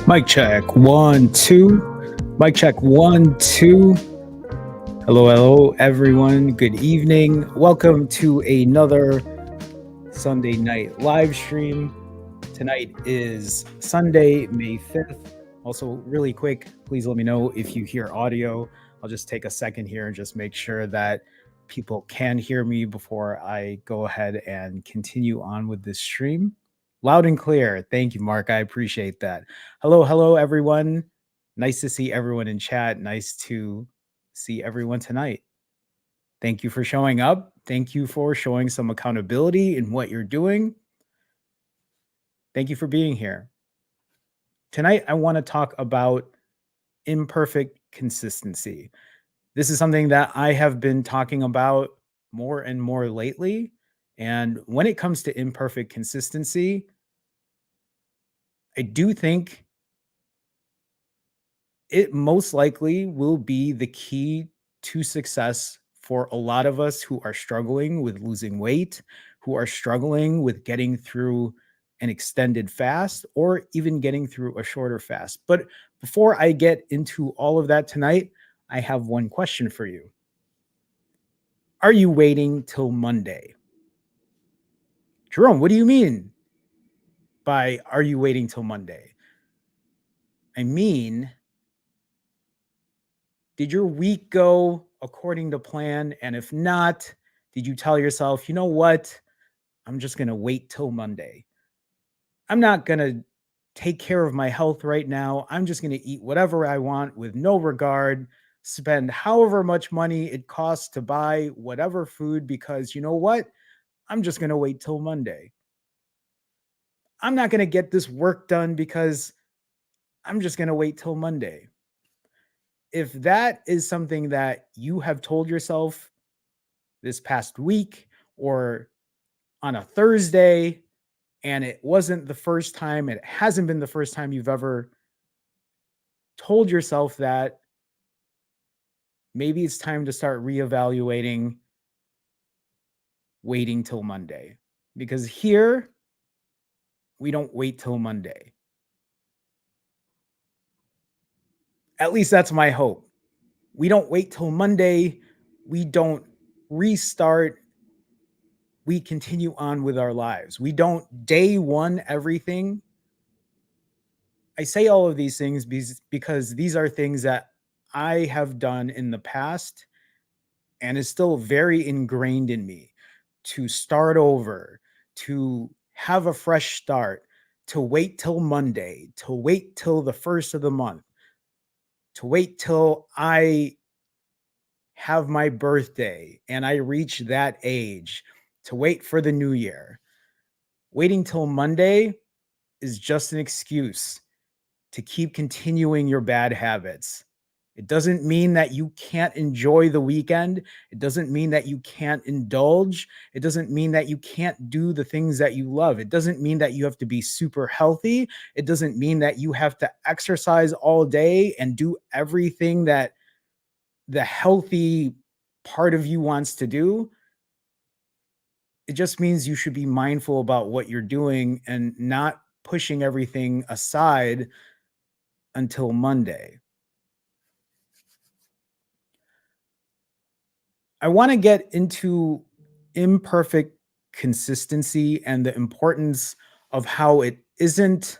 Mic check, 1, 2. Mic check, 1, 2. Hello, everyone. Good evening. Welcome to another Sunday night live stream. Tonight is Sunday, May 5th. Also, really quick, please let me know if you hear audio. I'll just take a second here and just make sure that people can hear me before I go ahead and continue on with this stream. Loud and clear. Thank you, Mark. I appreciate that. Hello, everyone. Nice to see everyone in chat. Nice to see everyone tonight. Thank you for showing up. Thank you for showing some accountability in what you're doing. Thank you for being here. Tonight, I want to talk about imperfect consistency. This is something that I have been talking about more and more lately. And when it comes to imperfect consistency, I do think it most likely will be the key to success for a lot of us who are struggling with losing weight, who are struggling with getting through an extended fast or even getting through a shorter fast. But before I get into all of that tonight, I have one question for you. Are you waiting till Monday? Jerome, what do you mean by are you waiting till Monday? I mean, did your week go according to plan? And if not, did you tell yourself, you know what? I'm just going to wait till Monday. I'm not going to take care of my health right now. I'm just going to eat whatever I want with no regard, spend however much money it costs to buy whatever food because you know what? I'm just going to wait till Monday. I'm not going to get this work done because I'm just going to wait till Monday. If that is something that you have told yourself this past week or on a Thursday, and it wasn't the first time, it hasn't been the first time you've ever told yourself that, maybe it's time to start reevaluating waiting till Monday. Because here, we don't wait till Monday. At least that's my hope. We don't wait till Monday. We don't restart. We continue on with our lives. We don't day one everything. I say all of these things because these are things that I have done in the past and is still very ingrained in me to start over, to have a fresh start, to wait till Monday, to wait till the first of the month, to wait till I have my birthday and I reach that age, to wait for the new year. Waiting till Monday is just an excuse to keep continuing your bad habits. It doesn't mean that you can't enjoy the weekend. It doesn't mean that you can't indulge. It doesn't mean that you can't do the things that you love. It doesn't mean that you have to be super healthy. It doesn't mean that you have to exercise all day and do everything that the healthy part of you wants to do. It just means you should be mindful about what you're doing and not pushing everything aside until Monday. I want to get into imperfect consistency and the importance of how it isn't,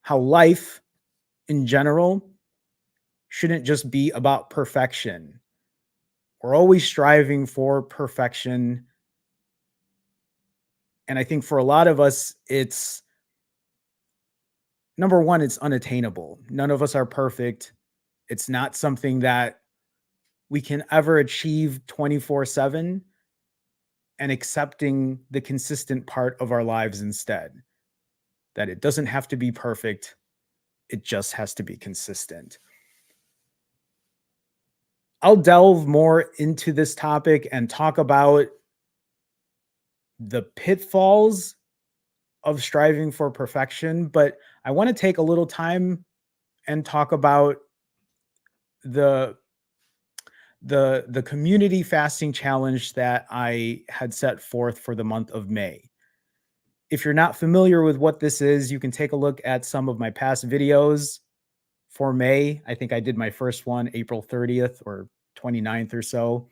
how life in general shouldn't just be about perfection. We're always striving for perfection. And I think for a lot of us, it's number one, it's unattainable. None of us are perfect. It's not something that we can ever achieve 24/7, and accepting the consistent part of our lives instead. That it doesn't have to be perfect, it just has to be consistent. I'll delve more into this topic and talk about the pitfalls of striving for perfection, but I want to take a little time and talk about the the community fasting challenge that I had set forth for the month of May. If you're not familiar with what this is, you can take a look at some of my past videos for May. I think I did my first one April 30th or 29th or so.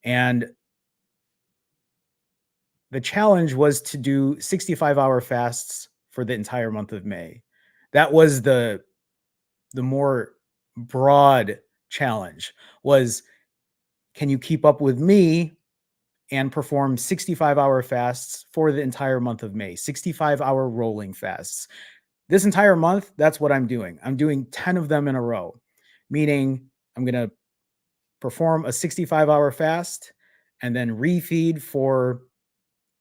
And the challenge was to do 65-hour fasts for the entire month of May. That was the more broad challenge was, can you keep up with me and perform 65-hour fasts for the entire month of May, 65-hour rolling fasts. This entire month, that's what I'm doing. I'm doing 10 of them in a row, meaning I'm going to perform a 65-hour fast and then refeed for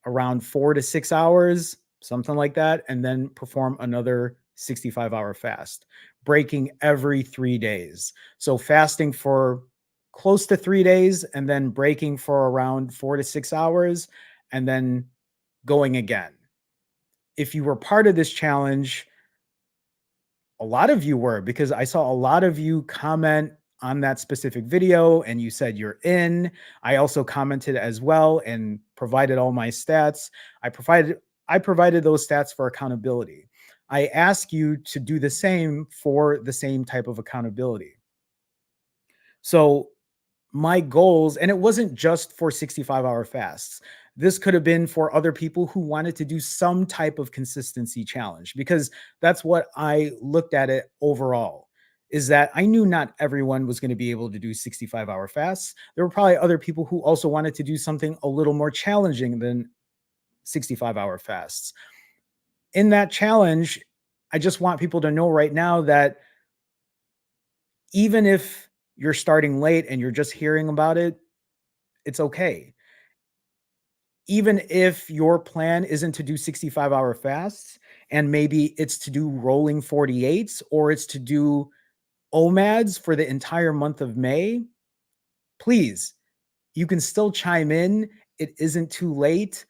around 4 to 6 hours, something like that, and then perform another 65-hour fast, breaking every 3 days. So fasting for close to 3 days and then breaking for around 4 to 6 hours and then going again. If you were part of this challenge, a lot of you were, because I saw a lot of you comment on that specific video and you said you're in. I also commented as well and provided all my stats. I provided those stats for accountability. I ask you to do the same for the same type of accountability. So my goals, and it wasn't just for 65-hour fasts. This could have been for other people who wanted to do some type of consistency challenge, because that's what I looked at it overall, is that I knew not everyone was going to be able to do 65-hour fasts. There were probably other people who also wanted to do something a little more challenging than 65-hour fasts. In that challenge, I just want people to know right now that even if you're starting late and you're just hearing about it, it's okay. Even if your plan isn't to do 65-hour fasts and maybe it's to do rolling 48s or it's to do OMADs for the entire month of May, please, you can still chime in. It isn't too late.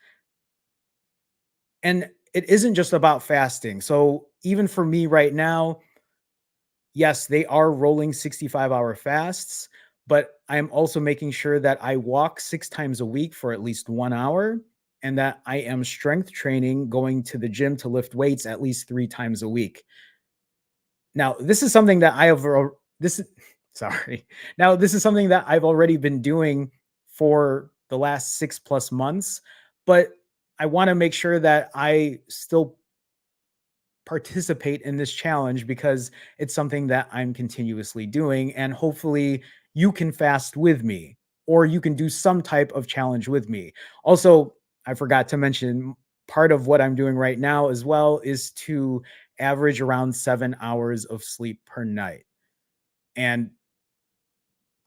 And it isn't just about fasting. So even for me right now, yes, they are rolling 65-hour fasts, but I'm also making sure that I walk 6 times a week for at least 1 hour and that I am strength training, going to the gym to lift weights at least 3 times a week. Now, this is something that I have this is sorry. Now, this is something that I've already been doing for the last 6 plus months, but I want to make sure that I still participate in this challenge because it's something that I'm continuously doing. And hopefully you can fast with me or you can do some type of challenge with me. Also, I forgot to mention part of what I'm doing right now as well is to average around 7 hours of sleep per night. And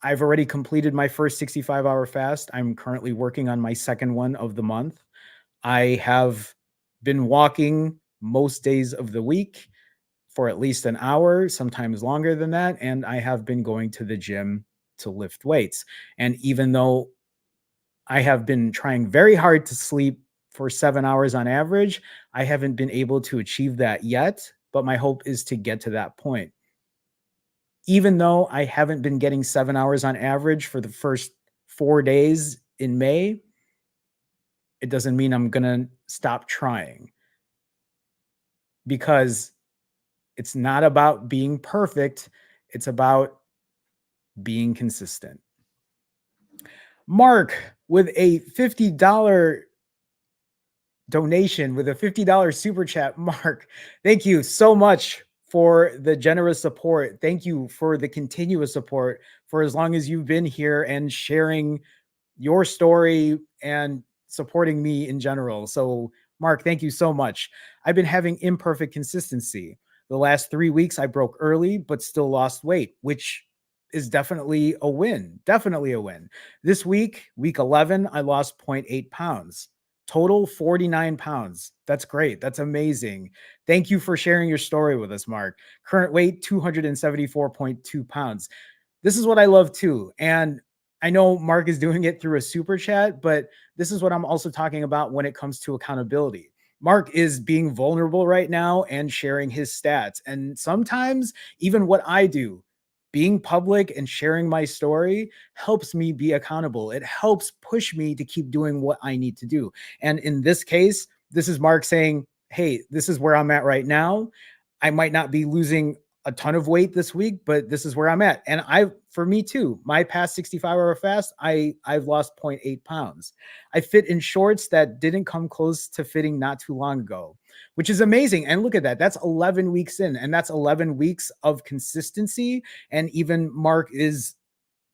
I've already completed my first 65-hour fast. I'm currently working on my second one of the month. I have been walking most days of the week for at least an hour, sometimes longer than that. And I have been going to the gym to lift weights. And even though I have been trying very hard to sleep for 7 hours on average, I haven't been able to achieve that yet. But my hope is to get to that point. Even though I haven't been getting 7 hours on average for the first 4 days in May, it doesn't mean I'm going to stop trying, because it's not about being perfect. It's about being consistent. Mark with a $50 donation, with a $50 super chat. Mark, thank you so much for the generous support. Thank you for the continuous support for as long as you've been here and sharing your story and supporting me in general. So, Mark, thank you so much. I've been having imperfect consistency. The last 3 weeks, I broke early, but still lost weight, which is definitely a win. Definitely a win. This week, week 11, I lost 0.8 pounds. Total 49 pounds. That's great. That's amazing. Thank you for sharing your story with us, Mark. Current weight, 274.2 pounds. This is what I love too. And I know Mark is doing it through a super chat, but this is what I'm also talking about when it comes to accountability. Mark is being vulnerable right now and sharing his stats. And sometimes even what I do, being public and sharing my story, helps me be accountable. It helps push me to keep doing what I need to do. And in this case, this is Mark saying, hey, this is where I'm at right now. I might not be losing a ton of weight this week, but this is where I'm at. And for me too, my past 65-hour fast, I've lost zero point 0.8 pounds. I fit in shorts that didn't come close to fitting not too long ago, which is amazing. And look at that. That's 11 weeks in, and that's 11 weeks of consistency. And even Mark is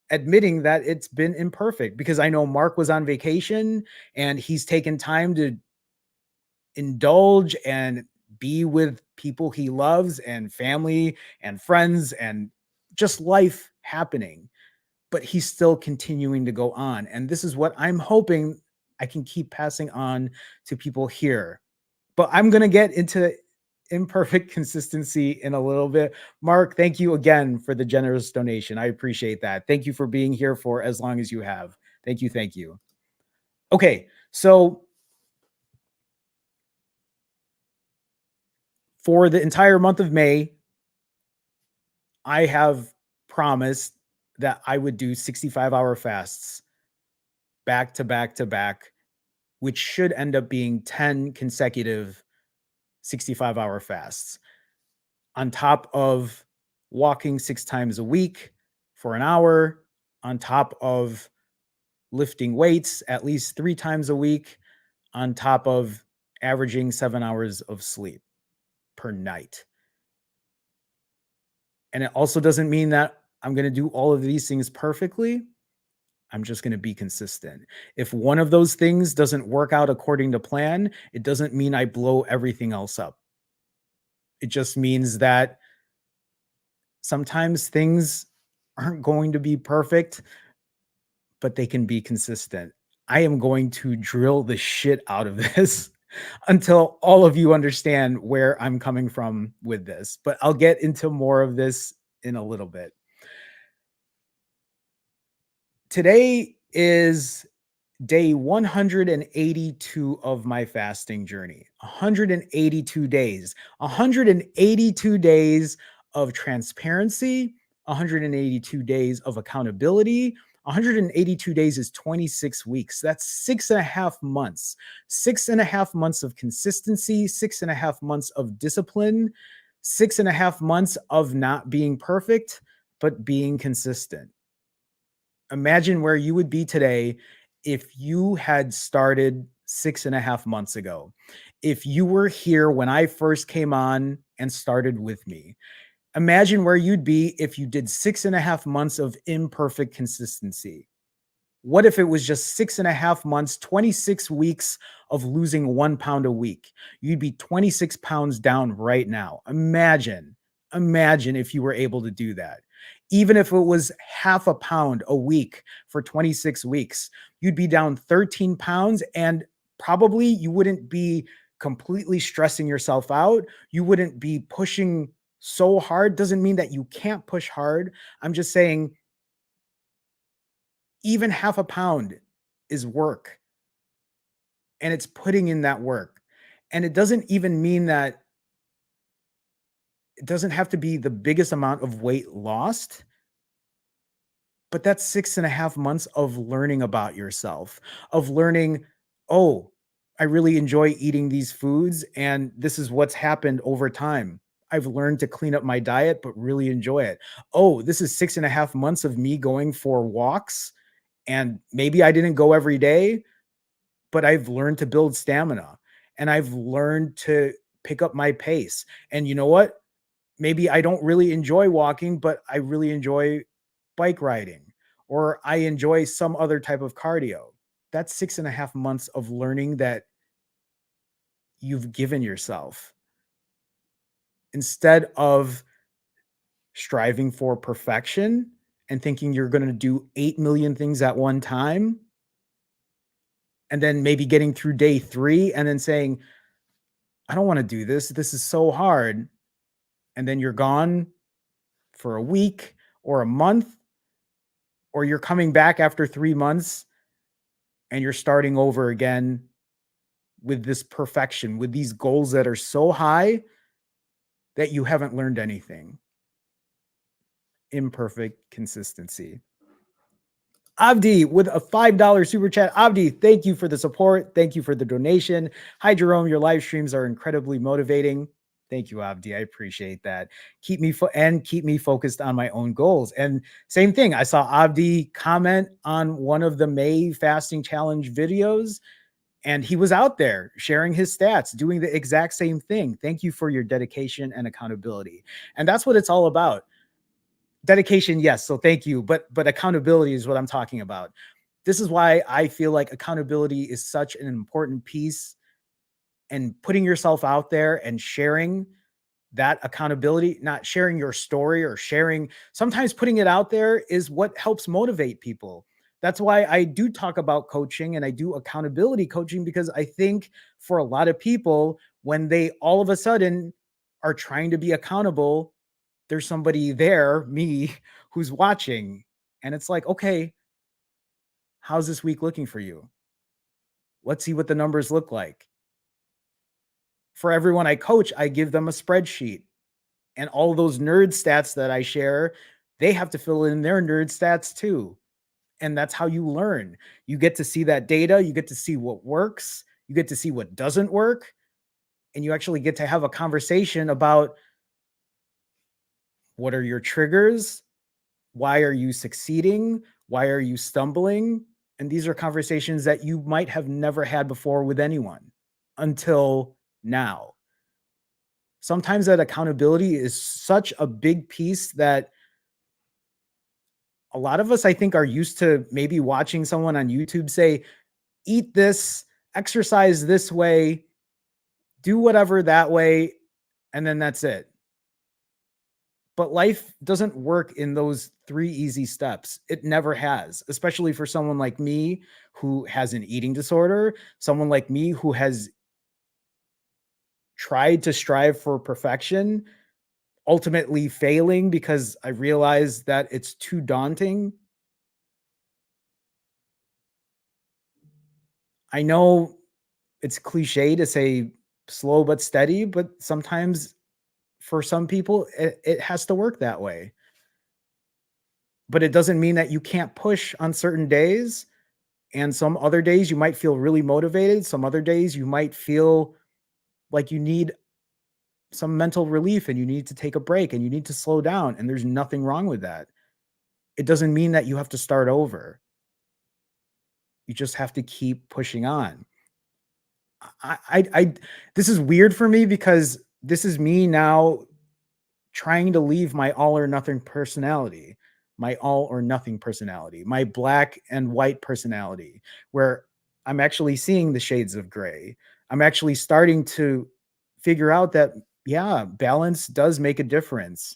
admitting that it's been imperfect, because I know Mark was on vacation and he's taken time to indulge and be with people he loves and family and friends and just life happening. But he's still continuing to go on. And this is what I'm hoping I can keep passing on to people here. But I'm going to get into imperfect consistency in a little bit. Mark, thank you again for the generous donation. I appreciate that. Thank you for being here for as long as you have. Thank you. Thank you. Okay. So for the entire month of May, I have promised that I would do 65-hour fasts back to back to back, which should end up being 10 consecutive 65-hour fasts, on top of walking 6 times a week for an hour, on top of lifting weights at least 3 times a week, on top of averaging 7 hours of sleep per night. And it also doesn't mean that I'm going to do all of these things perfectly. I'm just going to be consistent. If one of those things doesn't work out according to plan, it doesn't mean I blow everything else up. It just means that sometimes things aren't going to be perfect, but they can be consistent. I am going to drill the shit out of this until all of you understand where I'm coming from with this. But I'll get into more of this in a little bit. Today is day 182 of my fasting journey. 182 days. 182 days of transparency, 182 days of accountability. 182 days is 26 weeks. That's 6.5 months. 6.5 months of consistency, 6.5 months of discipline, 6.5 months of not being perfect, but being consistent. Imagine where you would be today if you had started 6.5 months ago. If you were here when I first came on and started with me. Imagine where you'd be if you did 6.5 months of imperfect consistency. What if it was just 6.5 months, 26 weeks of losing 1 pound a week? You'd be 26 pounds down right now. Imagine if you were able to do that. Even if it was half a pound a week for 26 weeks, you'd be down 13 pounds, and probably you wouldn't be completely stressing yourself out. You wouldn't be pushing so hard. Doesn't mean that you can't push hard. I'm just saying, even half a pound is work, and it's putting in that work. And it doesn't even mean that it doesn't have to be the biggest amount of weight lost, but that's 6.5 months of learning about yourself, of learning, oh, I really enjoy eating these foods, and this is what's happened over time. I've learned to clean up my diet, but really enjoy it. Oh, this is 6.5 months of me going for walks, and maybe I didn't go every day, but I've learned to build stamina, and I've learned to pick up my pace. And you know what? Maybe I don't really enjoy walking, but I really enjoy bike riding, or I enjoy some other type of cardio. That's 6.5 months of learning that you've given yourself, instead of striving for perfection and thinking you're going to do 8 million things at one time, and then maybe getting through day 3 and then saying, I don't want to do this. This is so hard. And then you're gone for a week or a month, or you're coming back after 3 months and you're starting over again with this perfection, with these goals that are so high that you haven't learned anything. Imperfect consistency. Abdi with a $5 super chat. Abdi, thank you for the support. Thank you for the donation. Hi, Jerome. Your live streams are incredibly motivating. Thank you, Abdi. I appreciate that. Keep me focused on my own goals. And same thing. I saw Abdi comment on one of the May fasting challenge videos, and he was out there sharing his stats, doing the exact same thing. Thank you for your dedication and accountability. And that's what it's all about. Dedication, yes. So thank you. But accountability is what I'm talking about. This is why I feel like accountability is such an important piece, and putting yourself out there and sharing that accountability, not sharing your story or sharing, sometimes putting it out there is what helps motivate people. That's why I do talk about coaching and I do accountability coaching, because I think for a lot of people, when they all of a sudden are trying to be accountable, there's somebody there, me, who's watching. And it's like, okay, how's this week looking for you? Let's see what the numbers look like. For everyone I coach, I give them a spreadsheet, and all those nerd stats that I share, they have to fill in their nerd stats too. And that's how you learn. You get to see that data, you get to see what works, you get to see what doesn't work, and you actually get to have a conversation about what are your triggers? Why are you succeeding? Why are you stumbling? And these are conversations that you might have never had before with anyone until now. Sometimes that accountability is such a big piece that a lot of us, I think, are used to maybe watching someone on YouTube say, eat this, exercise this way, do whatever that way, and then that's it. But life doesn't work in those 3 easy steps. It never has, especially for someone like me who has an eating disorder, someone like me who has tried to strive for perfection, ultimately failing because I realized that it's too daunting. I know it's cliche to say slow but steady, but sometimes for some people, it has to work that way. But it doesn't mean that you can't push on certain days. And some other days you might feel really motivated. Some other days you might feel like you need some mental relief and you need to take a break and you need to slow down. And there's nothing wrong with that. It doesn't mean that you have to start over. You just have to keep pushing on. This is weird for me because this is me now trying to leave my all or nothing personality, my black and white personality, where I'm actually seeing the shades of gray. I'm actually starting to figure out that, yeah, balance does make a difference.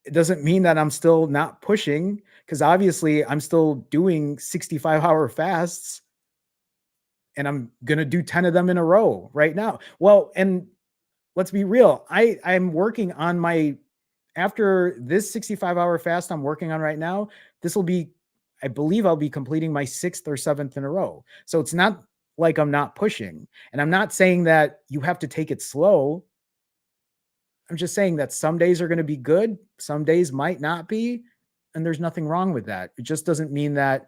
It doesn't mean that I'm still not pushing, because obviously I'm still doing 65-hour fasts, and I'm going to do 10 of them in a row right now. Well, and let's be real. I'm working on my, after this 65-hour fast I'm working on right now, this will be, I believe I'll be completing my 6th or 7th in a row. So it's not like I'm not pushing. And I'm not saying that you have to take it slow. I'm just saying that some days are going to be good, some days might not be, and there's nothing wrong with that. It just doesn't mean that,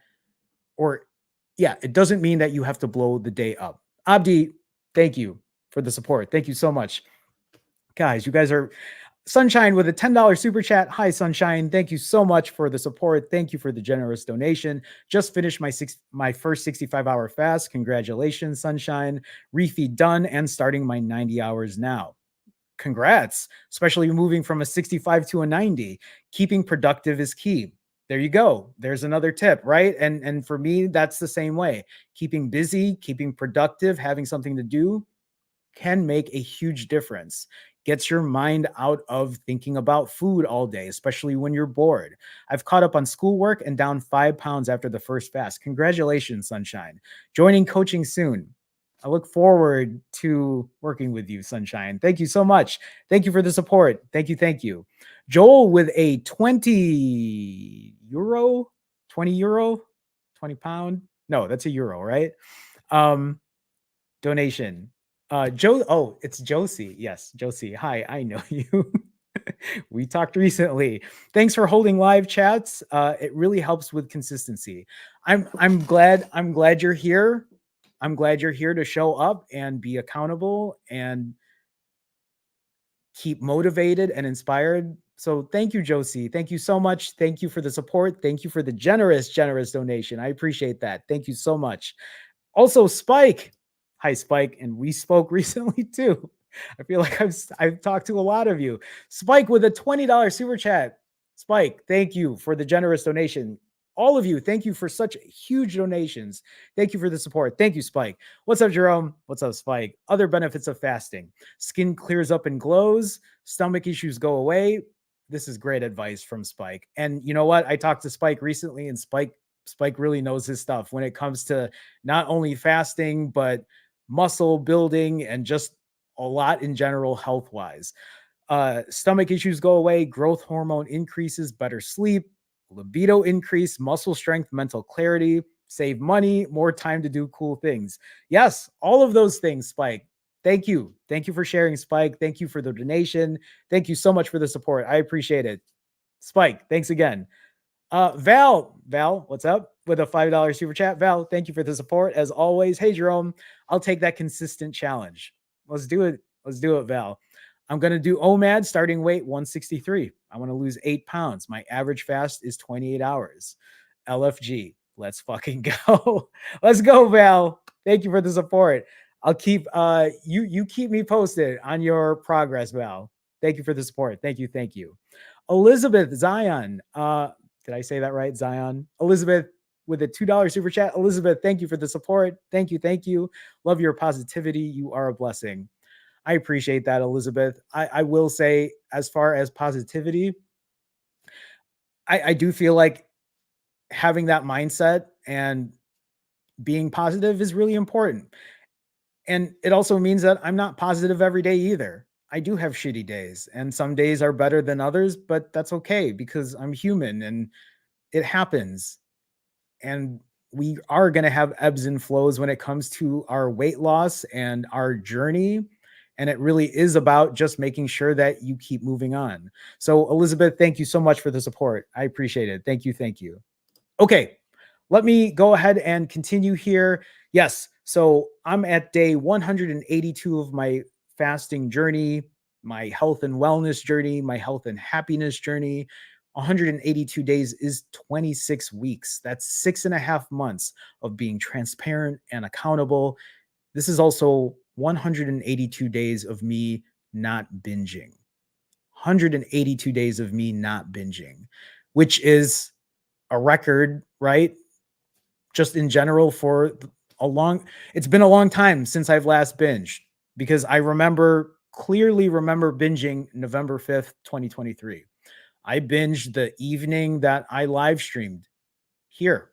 or yeah, it doesn't mean that you have to blow the day up. Abdi, thank you for the support. Thank you so much. Guys, you guys are Sunshine with a $10 super chat. Hi, Sunshine. Thank you so much for the support. Thank you for the generous donation. Just finished my first 65-hour fast. Congratulations, Sunshine. Refeed done and starting my 90 hours now. Congrats, especially moving from a 65 to a 90. Keeping productive is key. There you go. There's another tip, right? And for me, that's the same way. Keeping busy, keeping productive, having something to do can make a huge difference. Gets your mind out of thinking about food all day, especially when you're bored. I've caught up on schoolwork and down 5 pounds after the first fast. Congratulations, Sunshine. Joining coaching soon. I look forward to working with you, Sunshine. Thank you so much. Thank you for the support. Thank you. Thank you. Joel with a 20 euro, 20 euro, 20 pound. No, that's a euro, right? Donation. Joe, oh, it's Josie. Yes, Josie. Hi, I know you. We talked recently. Thanks for holding live chats. It really helps with consistency. I'm glad you're here. I'm glad you're here to show up and be accountable and keep motivated and inspired. So thank you, Josie. Thank you so much. Thank you for the support. Thank you for the generous donation. I appreciate that. Thank you so much. Also, Spike. Hi, Spike. And we spoke recently too. I feel like I've talked to a lot of you. Spike with a $20 super chat. Spike, thank you for the generous donation. All of you, thank you for such huge donations. Thank you for the support. Thank you, Spike. What's up, Jerome? What's up, Spike? Other benefits of fasting: skin clears up and glows, stomach issues go away. This is great advice from Spike. And you know what? I talked to Spike recently, and Spike really knows his stuff when it comes to not only fasting, but muscle building and just a lot in general health wise. Stomach issues go away, growth hormone increases, better sleep, libido increase, muscle strength, mental clarity, save money, more time to do cool things. Yes, all of those things, Spike. Thank you. Thank you for sharing, Spike. Thank you for the donation. Thank you so much for the support. I appreciate it. Spike, thanks again. Val, what's up? With a $5 super chat. Val, thank you for the support as always. Hey, Jerome, I'll take that consistent challenge. Let's do it. Let's do it, Val. I'm going to do OMAD starting weight 163. I want to lose 8 pounds. My average fast is 28 hours. LFG. Let's fucking go. Let's go, Val. Thank you for the support. I'll keep you keep me posted on your progress, Val. Thank you for the support. Thank you. Thank you. Elizabeth Zion. Did I say that right? Zion. Elizabeth with a $2 super chat. Elizabeth, thank you for the support. Thank you. Thank you. Love your positivity. You are a blessing. I appreciate that, Elizabeth. I will say, as far as positivity, I do feel like having that mindset and being positive is really important. And it also means that I'm not positive every day either. I do have shitty days, and some days are better than others, but that's okay because I'm human and it happens. And we are going to have ebbs and flows when it comes to our weight loss and our journey. And it really is about just making sure that you keep moving on. So, Elizabeth, thank you so much for the support. I appreciate it. Thank you. Thank you. Okay, let me go ahead and continue here. Yes, so I'm at day 182 of my fasting journey, my health and wellness journey, my health and happiness journey. 182 days is 26 weeks. That's 6.5 months of being transparent and accountable. This is also 182 days of me not binging. 182 days of me not binging, which is a record, right? Just in general for it's been a long time since I've last binged, because I clearly remember binging November 5th, 2023. I binged the evening that I live streamed here.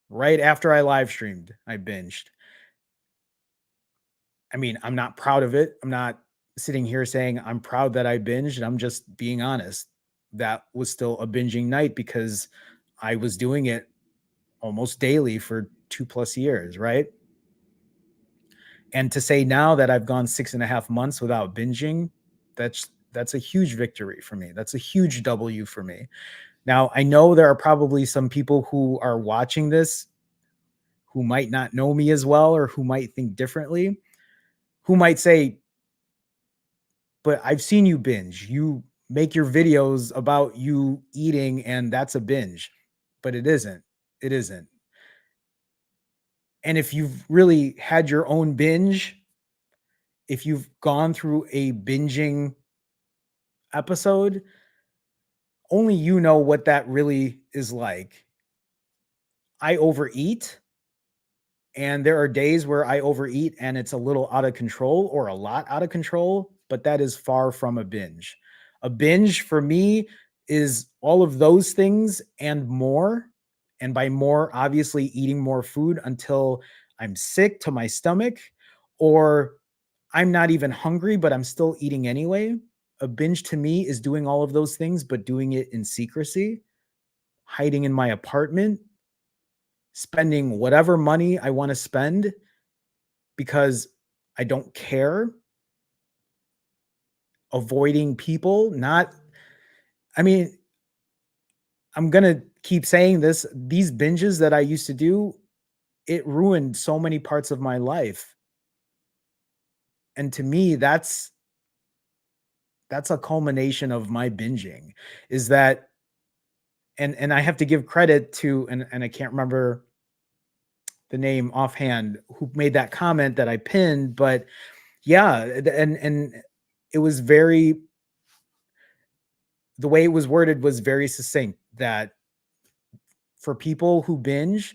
Right after I live streamed, I binged. I mean, I'm not proud of it. I'm not sitting here saying I'm proud that I binged. I'm just being honest. That was still a binging night because I was doing it almost daily for 2+ years, right? And to say now that I've gone 6.5 months without binging, that's a huge victory for me. That's a huge W for me. Now, I know there are probably some people who are watching this who might not know me as well, or who might think differently, who might say, but I've seen you binge. You make your videos about you eating, and that's a binge. But it isn't. It isn't. And if you've really had your own binge, if you've gone through a binging episode, only you know what that really is like. I overeat, and there are days where I overeat and it's a little out of control or a lot out of control, but that is far from a binge. A binge for me is all of those things and more. And by more, obviously eating more food until I'm sick to my stomach, or I'm not even hungry, but I'm still eating anyway. A binge to me is doing all of those things, but doing it in secrecy, hiding in my apartment, spending whatever money I want to spend because I don't care. avoiding people, not, I mean, I'm going to keep saying this. These binges that I used to do, it ruined so many parts of my life. And to me, that's a culmination of my binging, is that, and I have to give credit to, and I can't remember the name offhand who made that comment that I pinned, but yeah, and it was very, the way it was worded was very succinct, that for people who binge,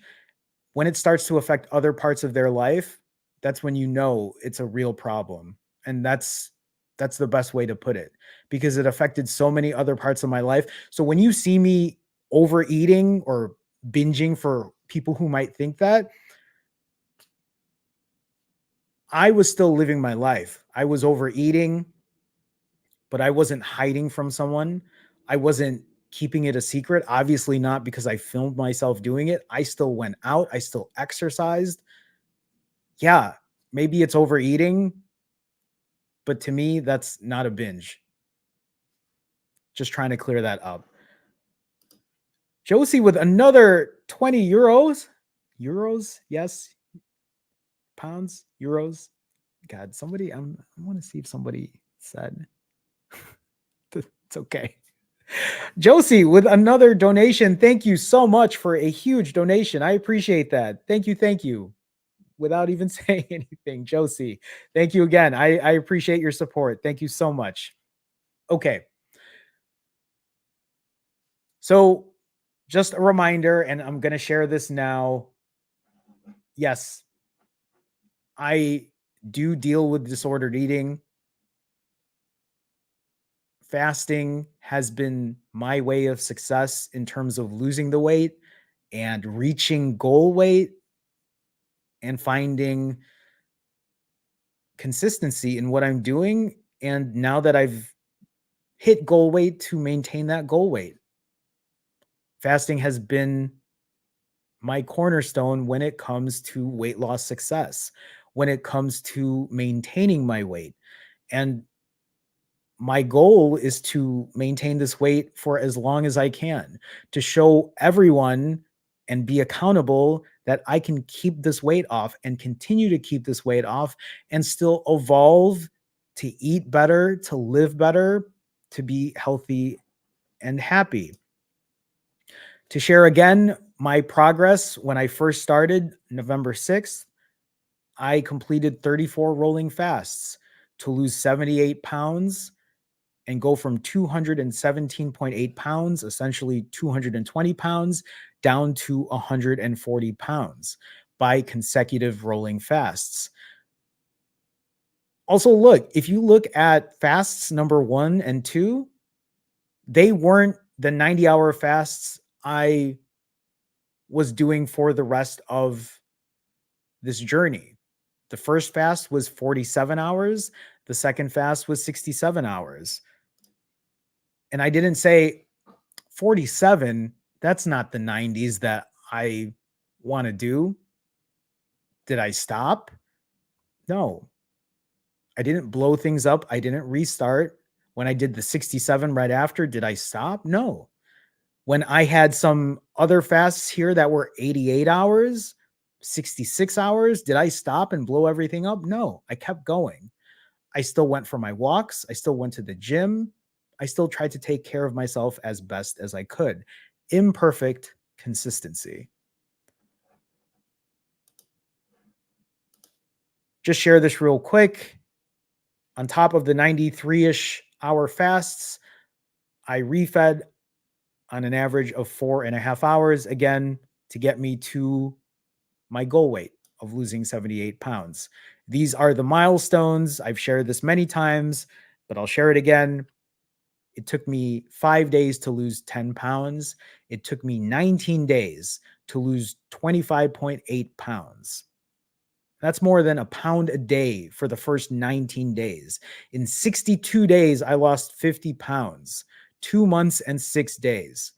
when it starts to affect other parts of their life, that's when you know it's a real problem. And that's the best way to put it, because it affected so many other parts of my life. So when you see me overeating or binging, for people who might think that, I was still living my life. I was overeating, but I wasn't hiding from someone. I wasn't keeping it a secret. Obviously not, because I filmed myself doing it. I still went out. I still exercised. Yeah, maybe it's overeating, but to me, that's not a binge. Just trying to clear that up. Josie with another 20 euros. Euros? Yes. Pounds? Euros? God, somebody, I want to see if somebody said. It's okay. Josie with another donation. Thank you so much for a huge donation. I appreciate that. Thank you. Thank you. Without even saying anything, Josie, thank you again. I appreciate your support. Thank you so much. Okay. So just a reminder, and I'm going to share this now. Yes, I do deal with disordered eating. Fasting has been my way of success in terms of losing the weight and reaching goal weight and finding consistency in what I'm doing. And now that I've hit goal weight, to maintain that goal weight. Fasting has been my cornerstone when it comes to weight loss success, when it comes to maintaining my weight. And my goal is to maintain this weight for as long as I can, to show everyone and be accountable that I can keep this weight off and continue to keep this weight off and still evolve to eat better, to live better, to be healthy and happy. To share again my progress, when I first started November 6th, I completed 34 rolling fasts to lose 78 pounds and go from 217.8 pounds, essentially 220 pounds, down to 140 pounds by consecutive rolling fasts. Also, look, if you look at fasts number 1 and 2, they weren't the 90-hour fasts I was doing for the rest of this journey. The first fast was 47 hours. The second fast was 67 hours. And I didn't say 47, that's not the 90s that I want to do. Did I stop? No. I didn't blow things up. I didn't restart. When I did the 67 right after, did I stop? No. When I had some other fasts here that were 88 hours, 66 hours, did I stop and blow everything up? No, I kept going. I still went for my walks. I still went to the gym. I still tried to take care of myself as best as I could. Imperfect consistency. Just share this real quick. On top of the 93-ish hour fasts, I refed on an average of 4.5 hours, again, to get me to my goal weight of losing 78 pounds. These are the milestones. I've shared this many times, but I'll share it again. It took me 5 days to lose 10 pounds. It took me 19 days to lose 25.8 pounds. That's more than a pound a day for the first 19 days. In 62 days, I lost 50 pounds, 2 months and 6 days.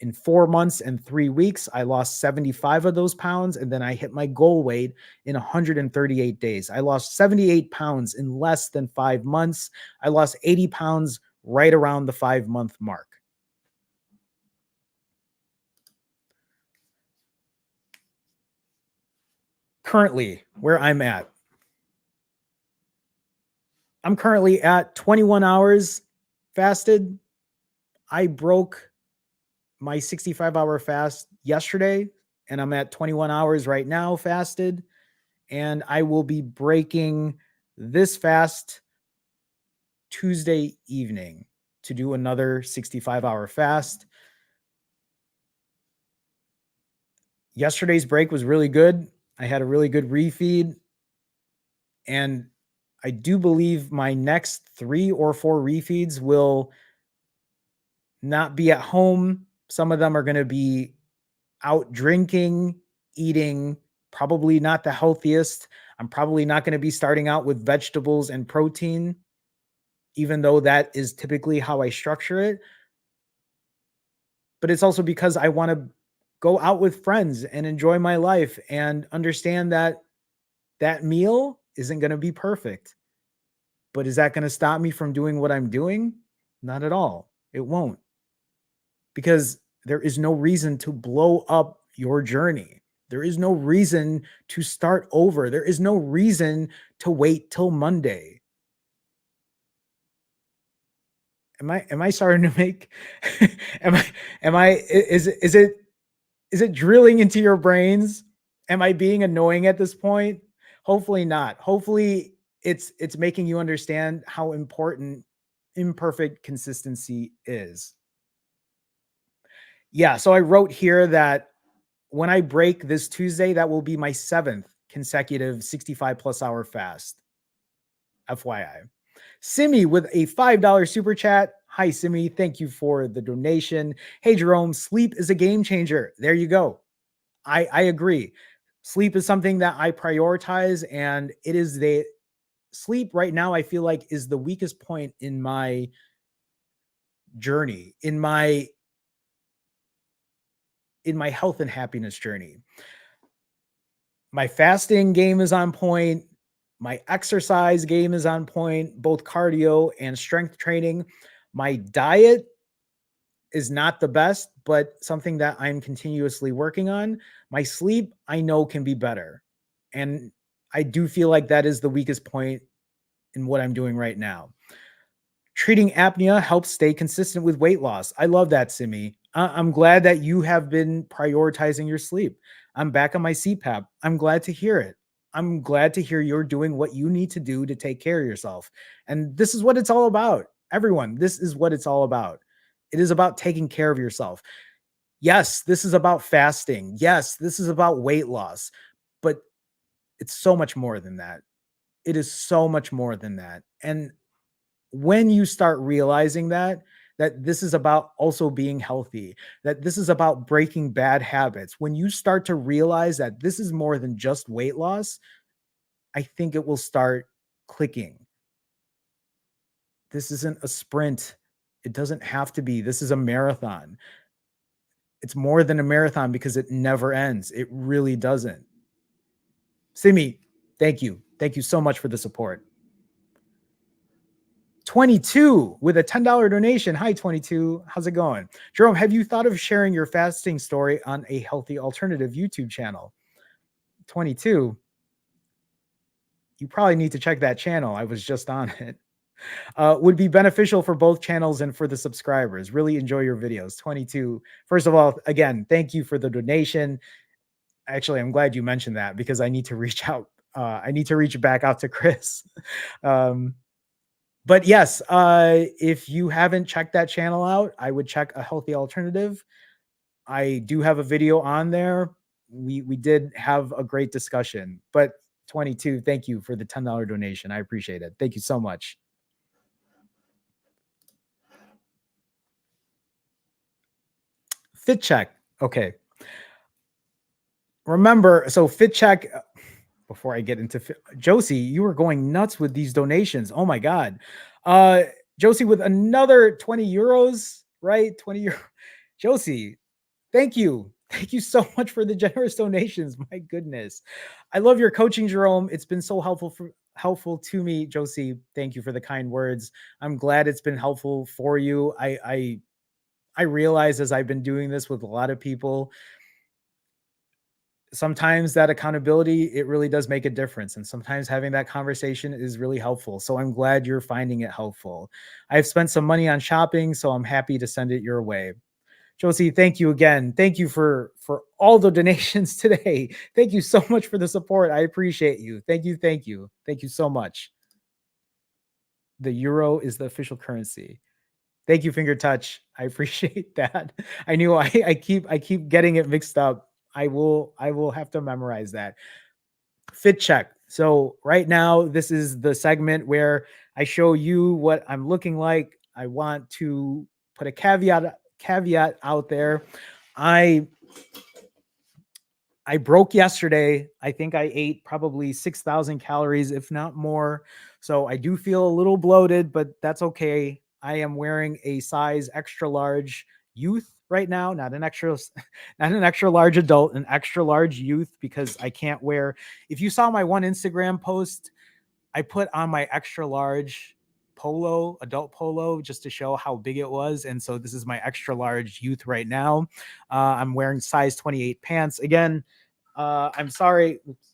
In 4 months and 3 weeks, I lost 75 of those pounds, and then I hit my goal weight in 138 days. I lost 78 pounds in less than 5 months. I lost 80 pounds right around the 5-month mark. Currently, where I'm currently at 21 hours fasted. I broke my 65-hour fast yesterday, and I'm at 21 hours right now fasted. And I will be breaking this fast Tuesday evening to do another 65-hour fast. Yesterday's break was really good. I had a really good refeed. And I do believe my next 3 or 4 refeeds will not be at home. Some of them are going to be out drinking, eating, probably not the healthiest. I'm probably not going to be starting out with vegetables and protein, even though that is typically how I structure it. But it's also because I want to go out with friends and enjoy my life and understand that that meal isn't going to be perfect. But is that going to stop me from doing what I'm doing? Not at all. It won't. Because there is no reason to blow up your journey. There is no reason to start over. There is no reason to wait till Monday. Am I starting to make is it drilling into your brains? Am I being annoying at this point? Hopefully not. Hopefully it's making you understand how important imperfect consistency is. Yeah, so I wrote here that when I break this Tuesday, that will be my 7th consecutive 65 plus hour fast. FYI. Simi with a $5 super chat. Hi, Simi. Thank you for the donation. Hey, Jerome, sleep is a game changer. There you go. I agree. Sleep is something that I prioritize, and it is the sleep right now, I feel like, is the weakest point in my journey, in my health and happiness journey. My fasting game is on point. My exercise game is on point, both cardio and strength training. My diet is not the best, but something that I'm continuously working on. My sleep, I know, can be better. And I do feel like that is the weakest point in what I'm doing right now. Treating apnea helps stay consistent with weight loss. I love that, Simi. I'm glad that you have been prioritizing your sleep. I'm back on my CPAP. I'm glad to hear it. I'm glad to hear you're doing what you need to do to take care of yourself. And this is what it's all about. Everyone, this is what it's all about. It is about taking care of yourself. Yes, this is about fasting. Yes, this is about weight loss, but it's so much more than that. It is so much more than that. And when you start realizing that this is about also being healthy, that this is about breaking bad habits, when you start to realize that this is more than just weight loss, I think it will start clicking. This isn't a sprint. It doesn't have to be. This is a marathon. It's more than a marathon because it never ends. It really doesn't. Simi, thank you. Thank you so much for the support. 22 with a $10 donation. Hi, 22. How's it going? Jerome, have you thought of sharing your fasting story on a healthy alternative YouTube channel? 22. You probably need to check that channel. I was just on it. Would be beneficial for both channels and for the subscribers. Really enjoy your videos. 22. First of all, again, thank you for the donation. Actually, I'm glad you mentioned that because I need to reach out. I need to reach back out to Chris. But yes, if you haven't checked that channel out, I would check A Healthy Alternative. I do have a video on there. We did have a great discussion. But 22, thank you for the $10 donation. I appreciate it. Thank you so much. Fit check. Okay. Remember, so fit check. Before I get into Josie, you were going nuts with these donations. Oh my God. Josie with another 20 euros, right? 20 euros. Josie, Thank you. Thank you so much for the generous donations. My goodness. I love your coaching, Jerome. It's been so helpful to me, Josie. Thank you for the kind words. I'm glad it's been helpful for you. I realize as I've been doing this with a lot of people, sometimes that accountability, it really does make a difference. And sometimes having that conversation is really helpful. So I'm glad you're finding it helpful. I've spent some money on shopping, so I'm happy to send it your way. Josie, thank you again. Thank you for all the donations today. Thank you so much for the support. I appreciate you. Thank you. Thank you. Thank you so much. The euro is the official currency. Thank you, Finger Touch. I appreciate that. I knew I keep getting it mixed up. I will have to memorize that. Fit check. So right now, this is the segment where I show you what I'm looking like. I want to put a caveat out there. I I broke yesterday. I think I ate probably 6,000 calories, if not more. So I do feel a little bloated, but that's okay. I am wearing a size extra large youth right now, not an extra not an extra large adult, an extra large youth because I can't wear. If you saw my one Instagram post, I put on my extra large polo, adult polo, just to show how big it was. And so this is my extra large youth right now. I'm wearing size 28 pants. Again, I'm sorry. Oops,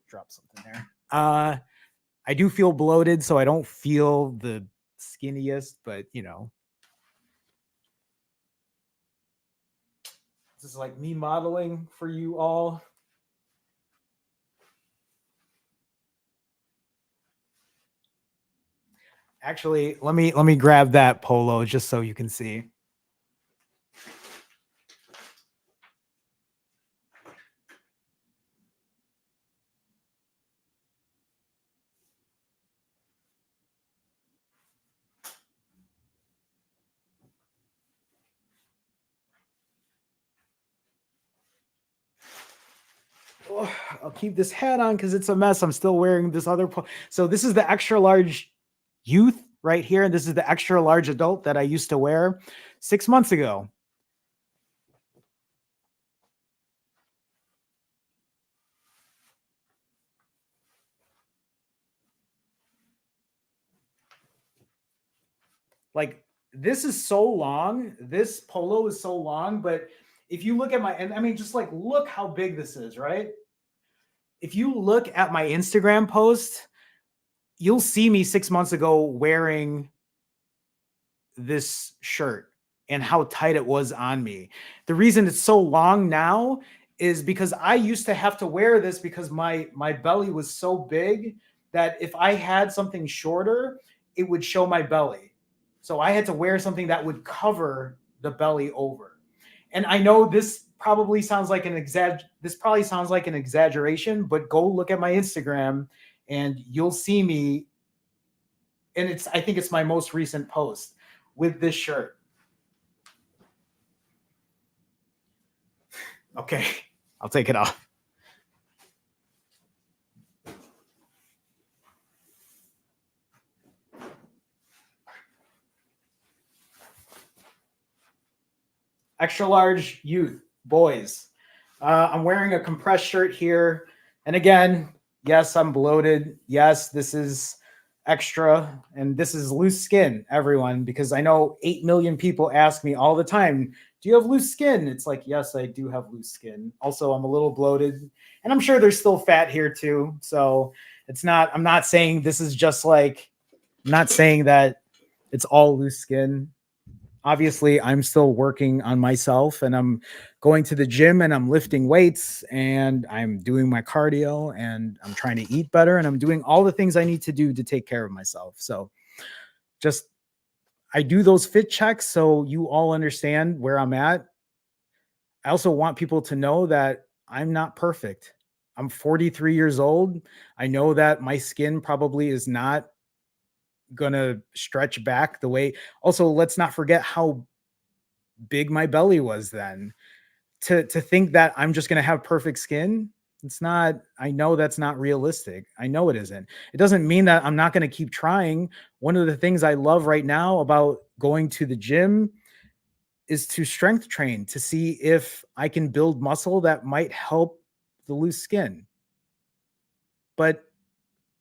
drop something there. I do feel bloated, so I don't feel the skinniest, but this is like me modeling for you all. Actually, let me grab that polo just so you can see. Oh, I'll keep this hat on because it's a mess. I'm still wearing this other. So this is the extra large youth right here, and this is the extra large adult that I used to wear 6 months ago. Like this is so long. This polo is so long, but if you look at my, and I mean, just like look how big this is, right? If you look at my Instagram post, you'll see me 6 months ago wearing this shirt and how tight it was on me. The reason it's so long now is because I used to have to wear this because my belly was so big that if I had something shorter, it would show my belly. So I had to wear something that would cover the belly over. And I know this probably sounds like an exaggeration, but go look at my Instagram and you'll see me, and I think it's my most recent post with this shirt. Okay, I'll take it off. Extra large youth, boys. I'm wearing a compressed shirt here. And again, yes, I'm bloated. Yes, this is extra. And this is loose skin, everyone, because I know 8 million people ask me all the time, do you have loose skin? It's like, yes, I do have loose skin. Also, I'm a little bloated. And I'm sure there's still fat here too. So I'm not saying this is just like, I'm not saying that it's all loose skin. Obviously I'm still working on myself and I'm going to the gym and I'm lifting weights and I'm doing my cardio and I'm trying to eat better and I'm doing all the things I need to do to take care of myself. So just I do those fit checks so you all understand where I'm at. I also want people to know that I'm not perfect. I'm 43 years old. I know that my skin probably is not gonna stretch back the way. Also, let's not forget how big my belly was then. To think that I'm just going to have perfect skin, it's not. I know that's not realistic. I know it isn't. It doesn't mean that I'm not going to keep trying. One of the things I love right now about going to the gym is to strength train to see if I can build muscle that might help the loose skin. But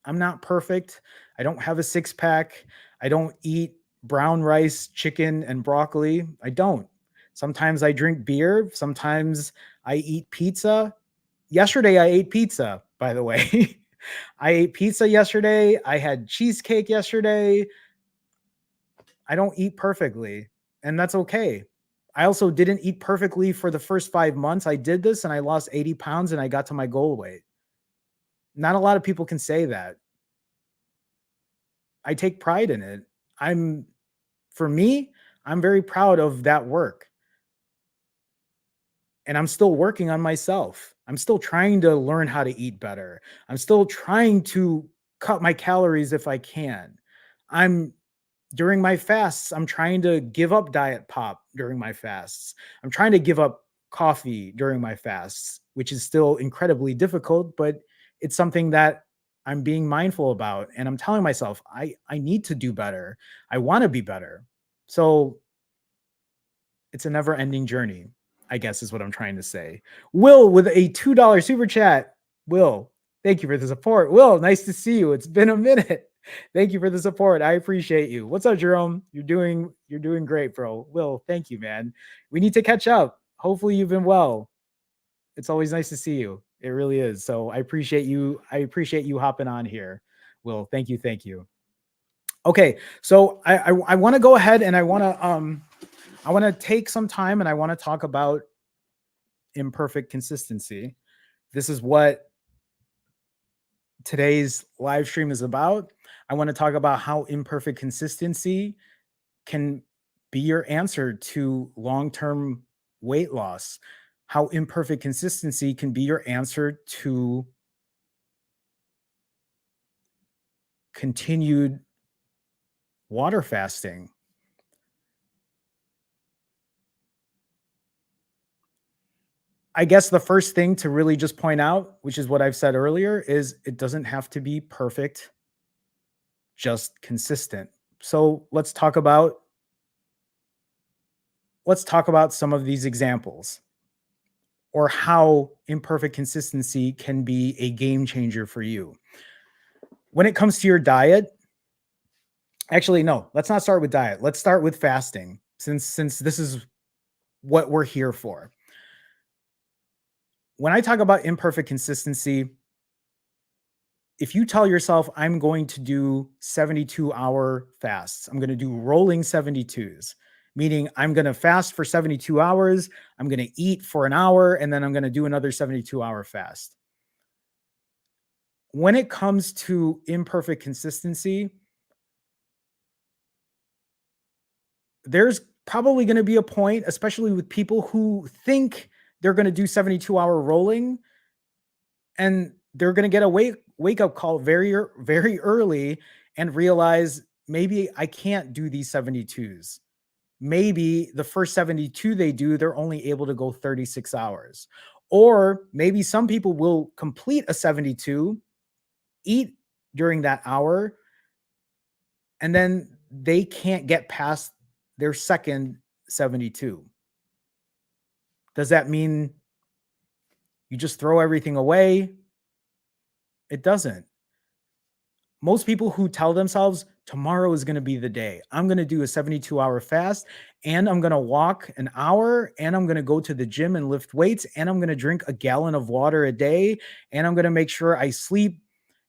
I'm not perfect. I don't have a six pack. I don't eat brown rice, chicken, and broccoli. I don't. Sometimes I drink beer. Sometimes I eat pizza. Yesterday, I ate pizza, by the way. I ate pizza yesterday. I had cheesecake yesterday. I don't eat perfectly, and that's okay. I also didn't eat perfectly for the first 5 months. I did this and I lost 80 pounds and I got to my goal weight. Not a lot of people can say that. I take pride in it. I'm, for me, I'm very proud of that work. And I'm still working on myself. I'm still trying to learn how to eat better. I'm still trying to cut my calories if I can. I'm during my fasts, I'm trying to give up diet pop during my fasts. I'm trying to give up coffee during my fasts, which is still incredibly difficult, but it's something that I'm being mindful about. And I'm telling myself, I need to do better. I want to be better. So it's a never ending journey, I guess is what I'm trying to say. Will with a $2 super chat. Will, thank you for the support. Will, nice to see you. It's been a minute. Thank you for the support. I appreciate you. What's up, Jerome? You're doing great, bro. Will, thank you, man. We need to catch up. Hopefully you've been well. It's always nice to see you. It really is. So I appreciate you. I appreciate you hopping on here. Will, thank you. Thank you. Okay. So I want to go ahead and I want to take some time and I want to talk about imperfect consistency. This is what today's live stream is about. I want to talk about how imperfect consistency can be your answer to long term weight loss, how imperfect consistency can be your answer to continued water fasting. I guess the first thing to really just point out, which is what I've said earlier, is it doesn't have to be perfect, just consistent. So let's talk about some of these examples or how imperfect consistency can be a game changer for you. When it comes to your diet, actually no, let's not start with diet. Let's start with fasting since this is what we're here for. When I talk about imperfect consistency, if you tell yourself I'm going to do 72-hour fasts, I'm going to do rolling 72s, meaning I'm going to fast for 72 hours, I'm going to eat for an hour, and then I'm going to do another 72-hour fast. When it comes to imperfect consistency, there's probably going to be a point, especially with people who think they're going to do 72-hour rolling and they're going to get a wake up call very early and realize maybe I can't do these 72s. Maybe the first 72 they do, they're only able to go 36 hours. Or maybe some people will complete a 72, eat during that hour, and then they can't get past their second 72. Does that mean you just throw everything away? It doesn't. Most people who tell themselves tomorrow is going to be the day, I'm going to do a 72-hour fast and I'm going to walk an hour and I'm going to go to the gym and lift weights and I'm going to drink a gallon of water a day and I'm going to make sure I sleep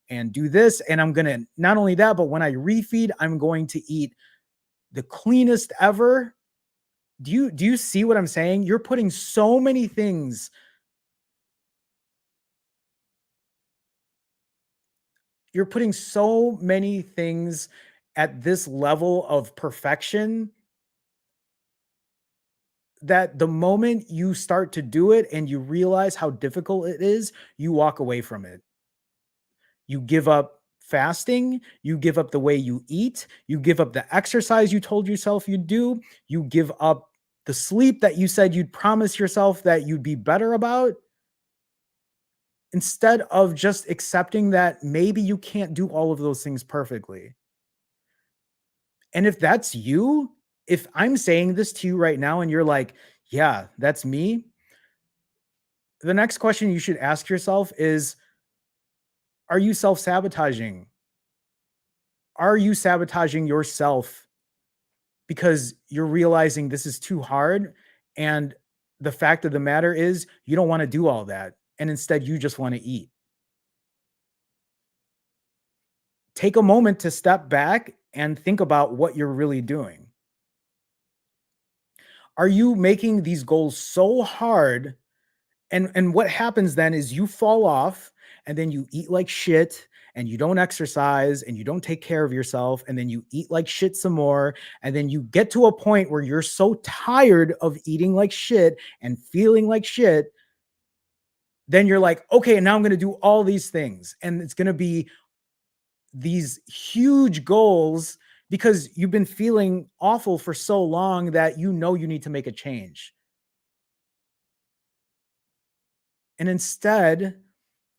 and do this. And I'm going to, not only that, but when I refeed, I'm going to eat the cleanest ever. Do you see what I'm saying? You're putting so many things. You're putting so many things at this level of perfection that the moment you start to do it and you realize how difficult it is, you walk away from it. You give up fasting, you give up the way you eat, you give up the exercise you told yourself you'd do, you give up the sleep that you said you'd promise yourself that you'd be better about, instead of just accepting that maybe you can't do all of those things perfectly. And if that's you, If I'm saying this to you right now and you're like, yeah, that's me, the next question you should ask yourself is, are you self sabotaging? Are you sabotaging yourself because you're realizing this is too hard? And the fact of the matter is, you don't want to do all that. And instead, you just want to eat. Take a moment to step back and think about what you're really doing. Are you making these goals so hard? And what happens then is you fall off and then you eat like shit and you don't exercise and you don't take care of yourself and then you eat like shit some more and then you get to a point where you're so tired of eating like shit and feeling like shit, then you're like, okay, now I'm going to do all these things and it's going to be these huge goals because you've been feeling awful for so long that you know you need to make a change. And instead,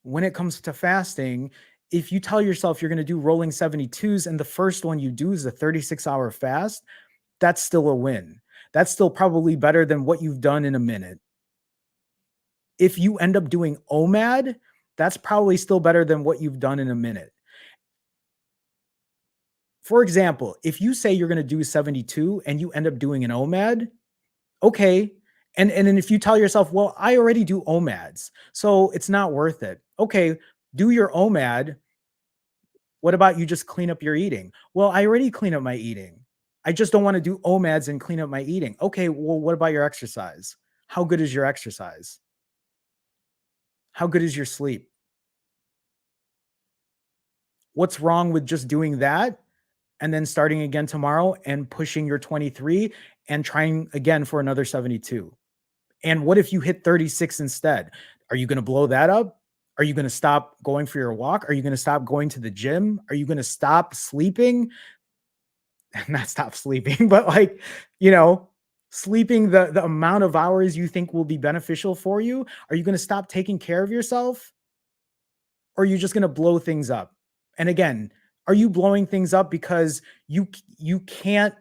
when it comes to fasting, if you tell yourself you're going to do rolling 72s and the first one you do is a 36-hour fast, that's still a win. That's still probably better than what you've done in a minute. If you end up doing OMAD, that's probably still better than what you've done in a minute. For example, if you say you're going to do 72 and you end up doing an OMAD, okay. And then if you tell yourself, well, I already do OMADs, so it's not worth it. Okay, do your OMAD. What about you just clean up your eating? Well, I already clean up my eating. I just don't want to do OMADs and clean up my eating. Okay, well, what about your exercise? How good is your exercise? How good is your sleep? What's wrong with just doing that and then starting again tomorrow and pushing your 23 and trying again for another 72? And what if you hit 36 instead? Are you going to blow that up? Are you going to stop going for your walk? Are you going to stop going to the gym? Are you going to stop sleeping? Not stop sleeping, but like, you know, sleeping the amount of hours you think will be beneficial for you? Are you going to stop taking care of yourself? Or are you just going to blow things up? And again, are you blowing things up because you can't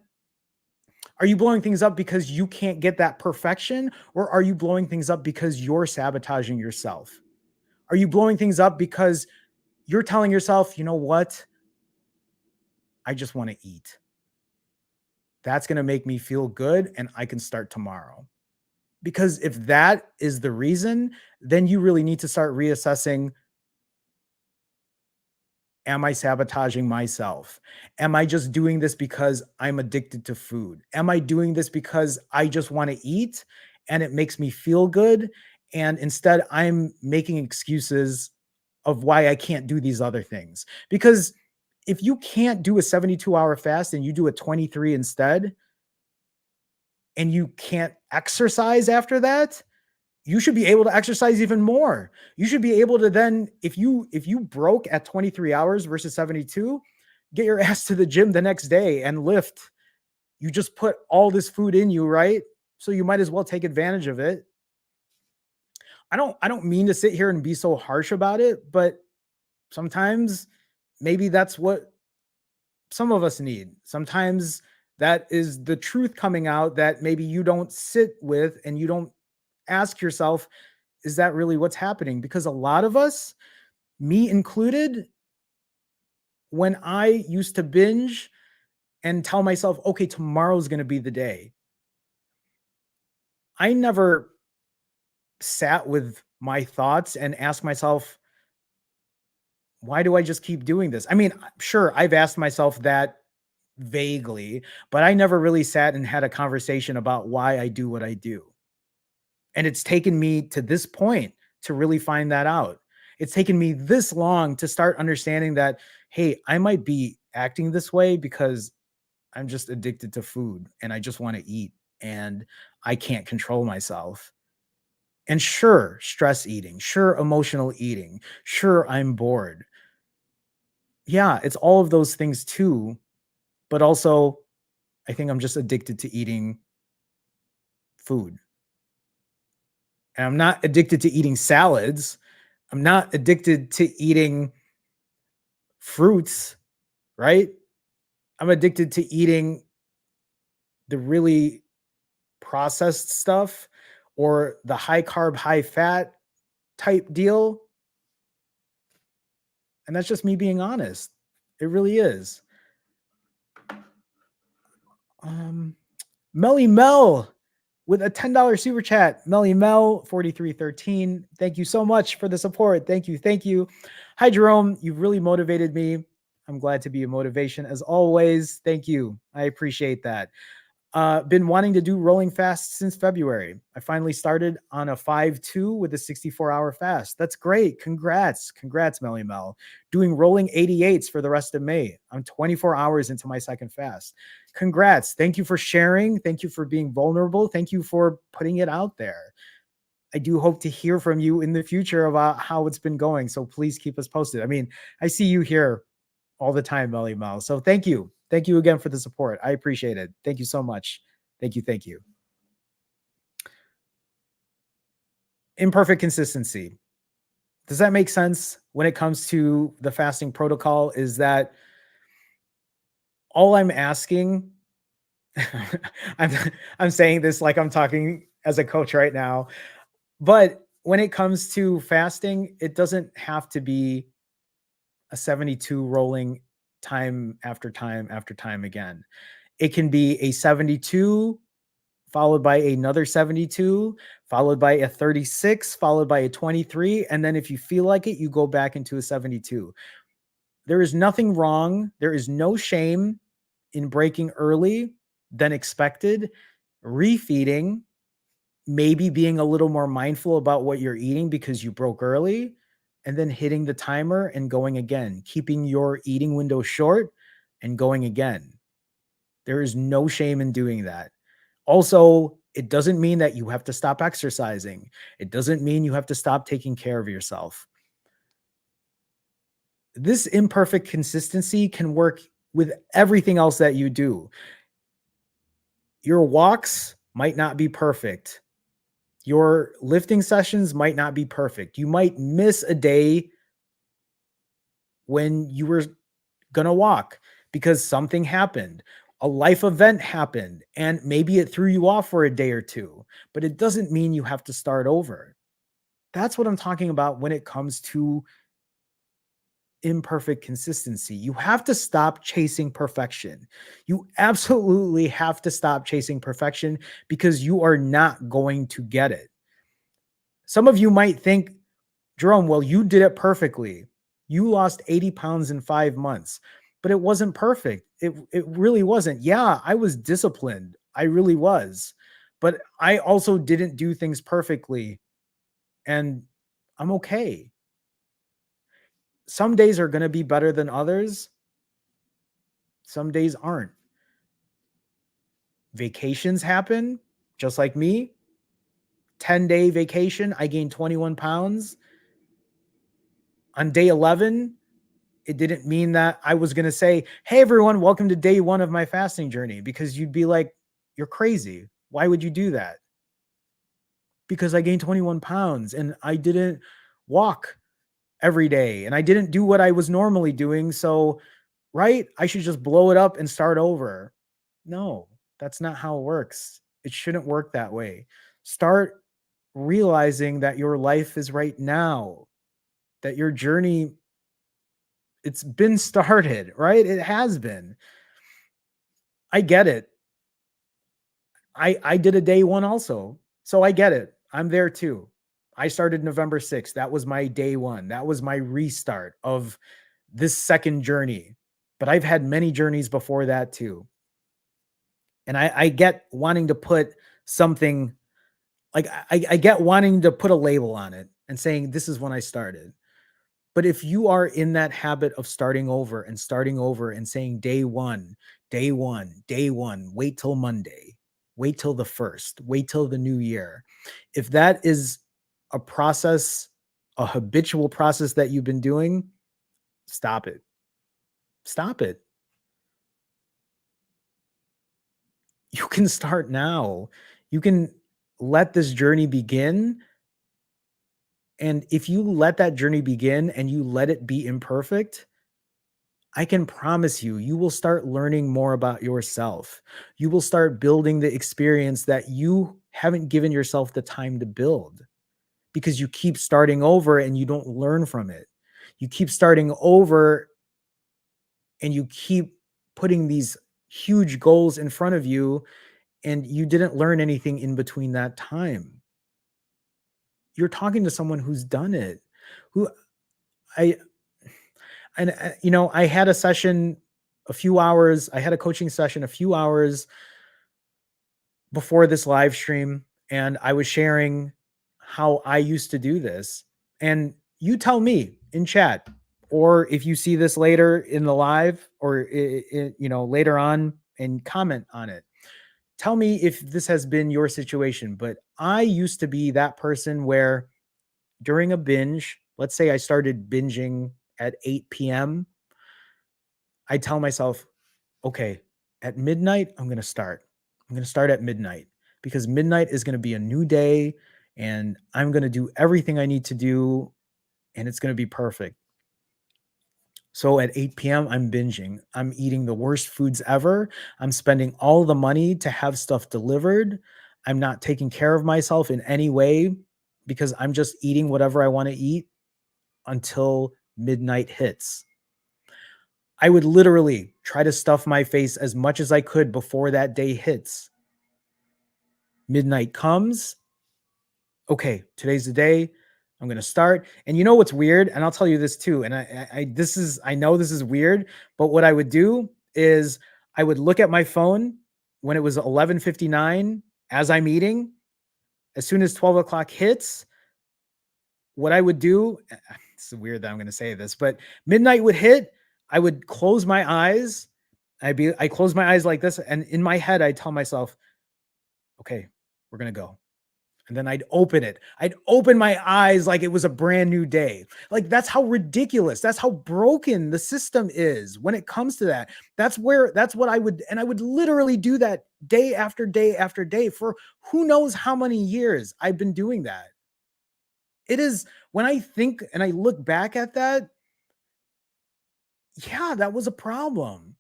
are you blowing things up because you can't get that perfection, or are you blowing things up because you're sabotaging yourself? Are you blowing things up because you're telling yourself, you know what? I just want to eat. That's going to make me feel good and I can start tomorrow. Because if that is the reason, then you really need to start reassessing, am I sabotaging myself? Am I just doing this because I'm addicted to food? Am I doing this because I just want to eat and it makes me feel good? And instead, I'm making excuses of why I can't do these other things. Because if you can't do a 72-hour fast and you do a 23 instead, and you can't exercise after that, you should be able to exercise even more. You should be able to then, if you broke at 23 hours versus 72, get your ass to the gym the next day and lift. You just put all this food in you, right? So you might as well take advantage of it. I don't mean to sit here and be so harsh about it, but sometimes maybe that's what some of us need. Sometimes that is the truth coming out that maybe you don't sit with and you don't ask yourself, is that really what's happening? Because a lot of us, me included, when I used to binge and tell myself, okay, tomorrow's going to be the day, I never sat with my thoughts and asked myself, why do I just keep doing this? I mean, sure, I've asked myself that vaguely, but I never really sat and had a conversation about why I do what I do. And it's taken me to this point to really find that out. It's taken me this long to start understanding that, hey, I might be acting this way because I'm just addicted to food and I just want to eat and I can't control myself. And sure, stress eating, sure, emotional eating, sure, I'm bored. Yeah, it's all of those things too. But also, I think I'm just addicted to eating food. And I'm not addicted to eating salads. I'm not addicted to eating fruits, right? I'm addicted to eating the really processed stuff or the high carb, high fat type deal. And that's just me being honest. It really is. Um, Melly Mel with a $10 super chat. Melly Mel 4313. Thank you so much for the support. Thank you. Thank you. Hi, Jerome. You've really motivated me. I'm glad to be a motivation as always. Thank you. I appreciate that. Been wanting to do rolling fast since February. I finally started on a 5-2 with a 64-hour fast. That's great. Congrats. Congrats, Melly Mel. Doing rolling 88s for the rest of May. I'm 24 hours into my second fast. Congrats. Thank you for sharing. Thank you for being vulnerable. Thank you for putting it out there. I do hope to hear from you in the future about how it's been going. So please keep us posted. I mean, I see you here all the time, Melly Mel. So thank you. Thank you again for the support. I appreciate it. Thank you so much. Thank you. Thank you. Imperfect consistency. Does that make sense when it comes to the fasting protocol? Is that all I'm asking? I'm, I'm saying this like I'm talking as a coach right now. But when it comes to fasting, it doesn't have to be a 72 rolling time after time after time again. It can be a 72 followed by another 72, followed by a 36, followed by a 23. And then if you feel like it, you go back into a 72. There is nothing wrong. There is no shame in breaking early than expected, refeeding, maybe being a little more mindful about what you're eating because you broke early, and then hitting the timer and going again, keeping your eating window short and going again. There is no shame in doing that. Also, it doesn't mean that you have to stop exercising. It doesn't mean you have to stop taking care of yourself. This imperfect consistency can work with everything else that you do. Your walks might not be perfect. Your lifting sessions might not be perfect. You might miss a day when you were going to walk because something happened. A life event happened and maybe it threw you off for a day or two, but it doesn't mean you have to start over. That's what I'm talking about when it comes to imperfect consistency. You have to stop chasing perfection. You absolutely have to stop chasing perfection because you are not going to get it. Some of you might think, Jerome, well, you did it perfectly. You lost 80 pounds in 5 months, but it wasn't perfect. It really wasn't. Yeah, I was disciplined. I really was. But I also didn't do things perfectly. And I'm okay. Some days are going to be better than others. Some days aren't. Vacations happen, just like me. 10-day vacation, I gained 21 pounds. On day 11, it didn't mean that I was going to say, hey, everyone, welcome to day 1 of my fasting journey, because you'd be like, you're crazy. Why would you do that? Because I gained 21 pounds and I didn't walk every day and I didn't do what I was normally doing. So, right, I should just blow it up and start over. No, that's not how it works. It shouldn't work that way. Start realizing that your life is right now, that your journey, it's been started, right? It has been. I get it. I did a day 1 also. So I get it. I'm there too. I started November 6th. That was my day 1. That was my restart of this second journey. But I've had many journeys before that too. And I get wanting to put something like I get wanting to put a label on it and saying, this is when I started. But if you are in that habit of starting over and saying day 1, day 1, day 1, wait till Monday, wait till the 1st, wait till the new year. If that is a process, a habitual process that you've been doing, stop it. Stop it. You can start now. You can let this journey begin. And if you let that journey begin and you let it be imperfect, I can promise you, you will start learning more about yourself. You will start building the experience that you haven't given yourself the time to build because you keep starting over and you don't learn from it. You keep starting over and you keep putting these huge goals in front of you and you didn't learn anything in between that time. You're talking to someone who's done it. Who I and I had a session a few hours, I had a coaching session a few hours before this live stream and I was sharing how I used to do this. And you tell me in chat, or if you see this later in the live or later on and comment on it. Tell me if this has been your situation, but I used to be that person where during a binge, let's say I started binging at 8 p.m., I tell myself, okay, at midnight, I'm going to start. I'm going to start at midnight because midnight is going to be a new day and I'm going to do everything I need to do and it's going to be perfect. So at 8 p.m., I'm binging. I'm eating the worst foods ever. I'm spending all the money to have stuff delivered. I'm not taking care of myself in any way because I'm just eating whatever I want to eat until midnight hits. I would literally try to stuff my face as much as I could before that day hits. Midnight comes. Okay, today's the day. I'm going to start. And you know what's weird? And I'll tell you this too. And I know this is weird, but what I would do is I would look at my phone when it was 11:59 as I'm eating. As soon as 12 o'clock hits, what I would do, it's weird that I'm going to say this, but midnight would hit. I would close my eyes. I close my eyes like this. And in my head, I tell myself, okay, we're going to go. And then I'd open it. I'd open my eyes like it was a brand new day. Like that's how ridiculous, that's how broken the system is when it comes to that. That's what I would, and I would literally do that day after day after day for who knows how many years I've been doing that. It is, when I think and I look back at that, yeah, that was a problem.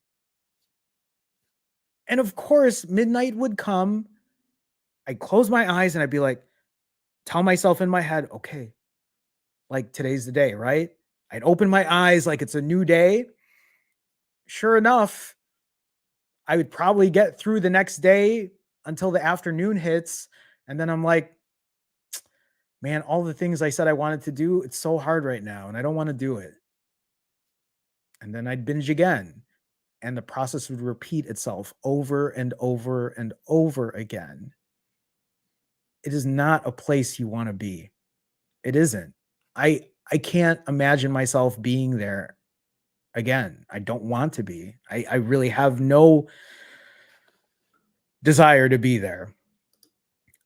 And of course, midnight would come. I'd close my eyes and I'd be like, tell myself in my head, okay, like today's the day, right? I'd open my eyes like it's a new day. Sure enough, I would probably get through the next day until the afternoon hits. And then I'm like, man, all the things I said I wanted to do, it's so hard right now and I don't want to do it. And then I'd binge again. And the process would repeat itself over and over and over again. It is not a place you want to be. It isn't. I can't imagine myself being there again. I don't want to be. I really have no desire to be there.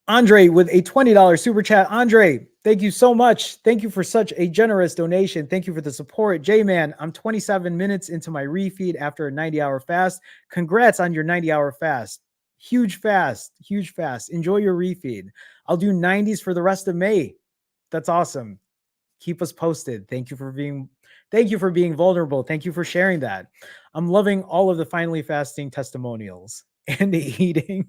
Andre with a $20 super chat. Andre, thank you so much. Thank you for such a generous donation. Thank you for the support. J-Man, I'm 27 minutes into my refeed after a 90-hour fast. Congrats on your 90-hour fast. Huge fast, huge fast. Enjoy your refeed. I'll do 90s for the rest of May. That's awesome. Keep us posted. Thank you for being vulnerable. Thank you for sharing that. I'm loving all of the finally fasting testimonials and the eating.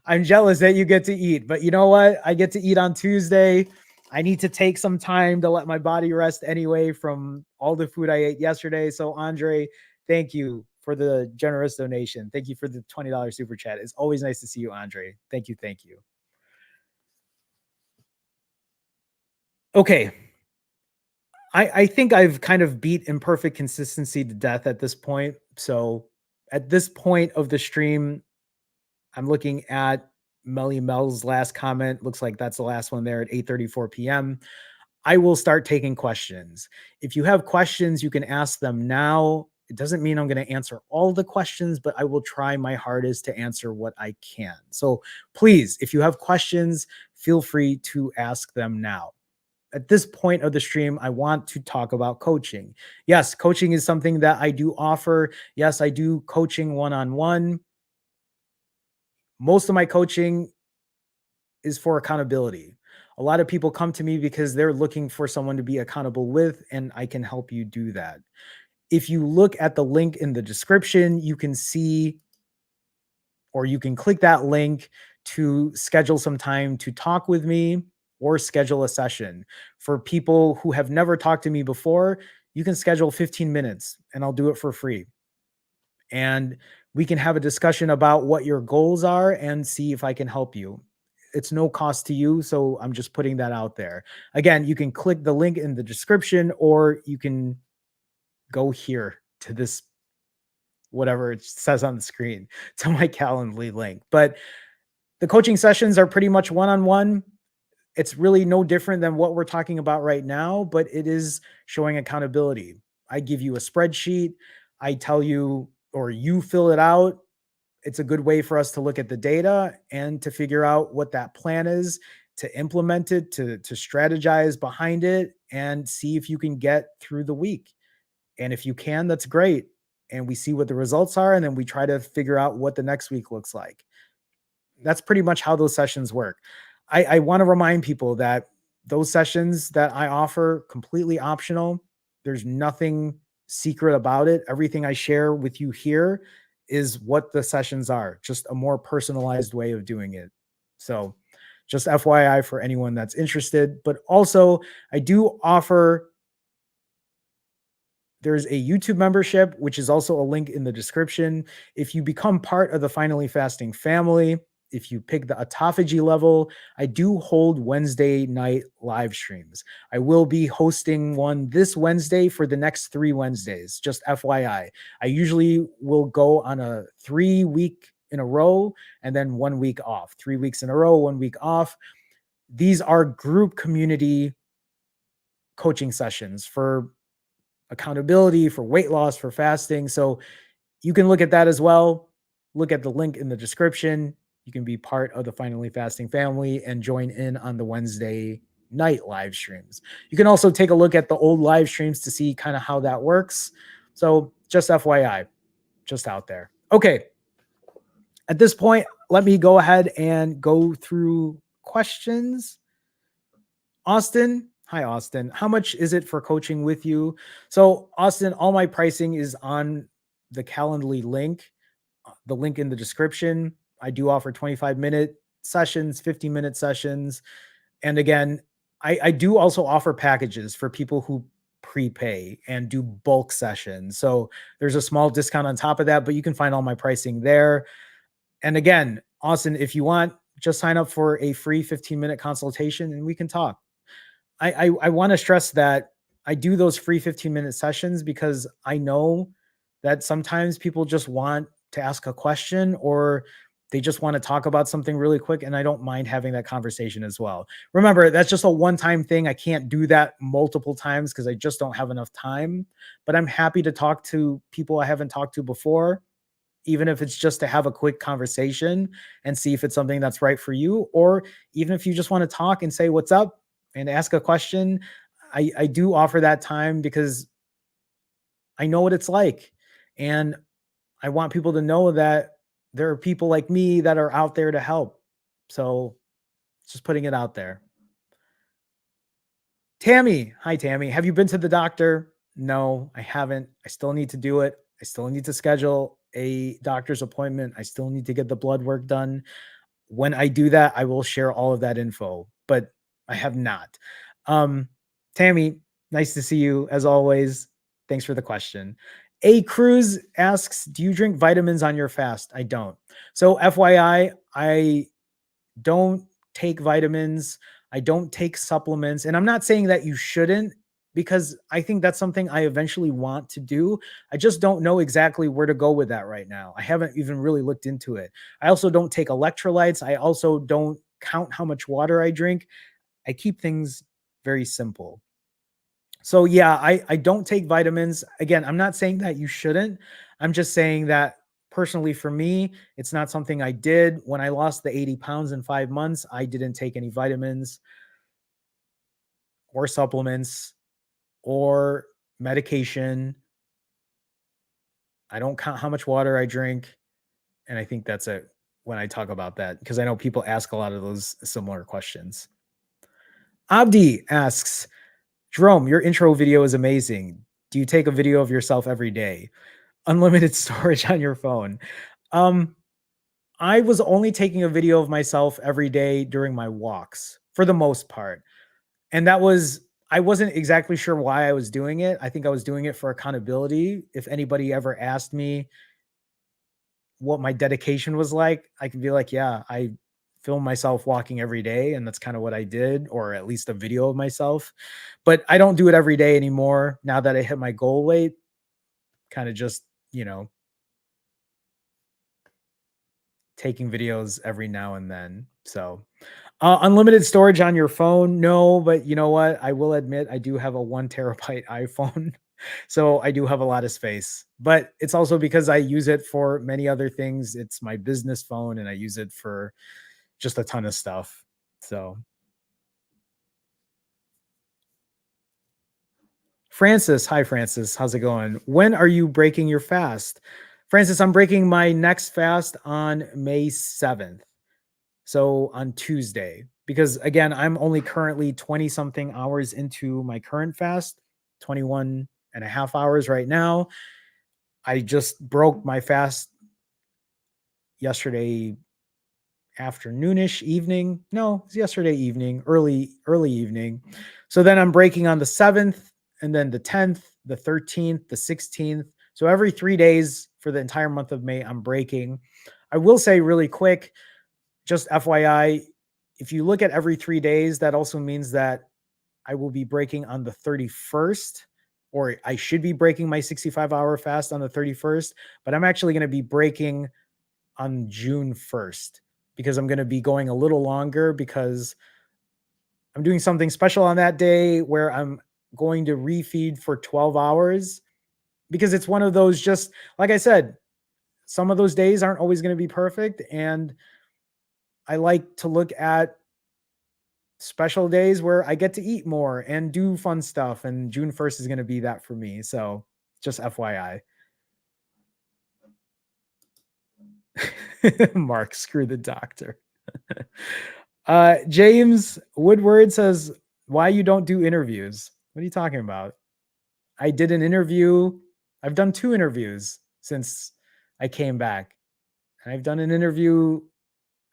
I'm jealous that you get to eat, but you know what? I get to eat on Tuesday. I need to take some time to let my body rest anyway from all the food I ate yesterday. So Andre, thank you for the generous donation. Thank you for the $20 super chat. It's always nice to see you, Andre. Thank you. Thank you. Okay. I think I've kind of beat imperfect consistency to death at this point. So at this point of the stream, I'm looking at Melly Mel's last comment. Looks like that's the last one there at 8:34 p.m. I will start taking questions. If you have questions, you can ask them now. It doesn't mean I'm going to answer all the questions, but I will try my hardest to answer what I can. So please, if you have questions, feel free to ask them now. At this point of the stream, I want to talk about coaching. Yes, coaching is something that I do offer. Yes, I do coaching one-on-one. Most of my coaching is for accountability. A lot of people come to me because they're looking for someone to be accountable with, and I can help you do that. if you look at the link in the description, you can see, or you can click that link to schedule some time to talk with me or schedule a session. For people who have never talked to me before, you can schedule 15 minutes and I'll do it for free. And we can have a discussion about what your goals are and see if I can help you. It's no cost to you, so I'm just putting that out there. Again, you can click the link in the description or you can go here to this, whatever it says on the screen, to my Calendly link. But the coaching sessions are pretty much one-on-one. It's really no different than what we're talking about right now, but it is showing accountability. I give you a spreadsheet. I tell you, or you fill it out. It's a good way for us to look at the data and to figure out what that plan is, to implement it, to strategize behind it, and see if you can get through the week. And if you can, that's great. And we see what the results are, and then we try to figure out what the next week looks like. That's pretty much how those sessions work. I want to remind people that those sessions that I offer, completely optional. There's nothing secret about it. Everything I share with you here is what the sessions are, just a more personalized way of doing it. So just FYI for anyone that's interested. But also, I do offer, there's a YouTube membership, which is also a link in the description. If you become part of the Finally Fasting family, if you pick the autophagy level, I do hold Wednesday night live streams. I will be hosting one this Wednesday for the next 3 Wednesdays, just FYI. I usually will go on a 3-week in a row and then 1 week off, 3 weeks in a row, 1 week off. These are group community coaching sessions for accountability, for weight loss, for fasting. So you can look at that as well. Look at the link in the description. You can be part of the Finally Fasting family and join in on the Wednesday night live streams. You can also take a look at the old live streams to see kind of how that works. So just FYI, just out there. Okay. At this point, let me go ahead and go through questions. Austin, hi, Austin. How much is it for coaching with you? So, Austin, all my pricing is on the Calendly link, the link in the description. I do offer 25-minute sessions, 15-minute sessions. And again, I do also offer packages for people who prepay and do bulk sessions. So there's a small discount on top of that, but you can find all my pricing there. And again, Austin, if you want, just sign up for a free 15-minute consultation and we can talk. I want to stress that I do those free 15-minute sessions because I know that sometimes people just want to ask a question or they just want to talk about something really quick. And I don't mind having that conversation as well. Remember, that's just a one-time thing. I can't do that multiple times because I just don't have enough time, but I'm happy to talk to people I haven't talked to before, even if it's just to have a quick conversation and see if it's something that's right for you. Or even if you just want to talk and say, what's up, and ask a question. I do offer that time because I know what it's like. And I want people to know that there are people like me that are out there to help. So just putting it out there. Tammy, hi, Tammy. Have you been to the doctor? No, I haven't. I still need to do it. I still need to schedule a doctor's appointment. I still need to get the blood work done. When I do that, I will share all of that info, but I have not. Tammy, nice to see you as always. Thanks for the question. A Cruz asks, do you drink vitamins on your fast? I don't. So FYI, I don't take vitamins. I don't take supplements. And I'm not saying that you shouldn't, because I think that's something I eventually want to do. I just don't know exactly where to go with that right now. I haven't even really looked into it. I also don't take electrolytes. I also don't count how much water I drink. I keep things very simple. So yeah, I don't take vitamins. Again, I'm not saying that you shouldn't. I'm just saying that personally for me, it's not something I did. When I lost the 80 pounds in 5 months, I didn't take any vitamins or supplements or medication. I don't count how much water I drink. And I think that's it when I talk about that, because I know people ask a lot of those similar questions. Abdi asks, Jerome, your intro video is amazing. Do you take a video of yourself every day? Unlimited storage on your phone. Um, I was only taking a video of myself every day during my walks for the most part. And that was I wasn't exactly sure why I was doing it. I think I was doing it for accountability. If anybody ever asked me what my dedication was like, I could be like, yeah, I film myself walking every day and that's kind of what I did, or at least a video of myself. But I don't do it every day anymore now that I hit my goal weight, kind of just, you know, taking videos every now and then. So, unlimited storage on your phone? No, but you know what? I will admit I do have a 1 terabyte iPhone. So I do have a lot of space, but it's also because I use it for many other things. It's my business phone and I use it for just a ton of stuff. So, Francis, hi Francis, how's it going? When are you breaking your fast? Francis, I'm breaking my next fast on May 7th. So on Tuesday, because again, I'm only currently 20 something hours into my current fast, 21 and a half hours right now. I just broke my fast yesterday afternoonish evening. No, it's yesterday evening, early evening. So then I'm breaking on the 7th and then the 10th, the 13th, the 16th. So every 3 days for the entire month of May I'm breaking. I will say really quick, just FYI, if you look at every 3 days, that also means that I will be breaking on the 31st, or I should be breaking my 65-hour fast on the 31st, but I'm actually going to be breaking on June 1st because I'm going to be going a little longer because I'm doing something special on that day where I'm going to refeed for 12 hours because it's one of those, just like I said, some of those days aren't always going to be perfect. And I like to look at special days where I get to eat more and do fun stuff. And June 1st is going to be that for me. So just FYI. Mark, screw the doctor. James Woodward says, why you don't do interviews? What are you talking about? I did an interview. I've done 2 interviews since I came back. And I've done an interview,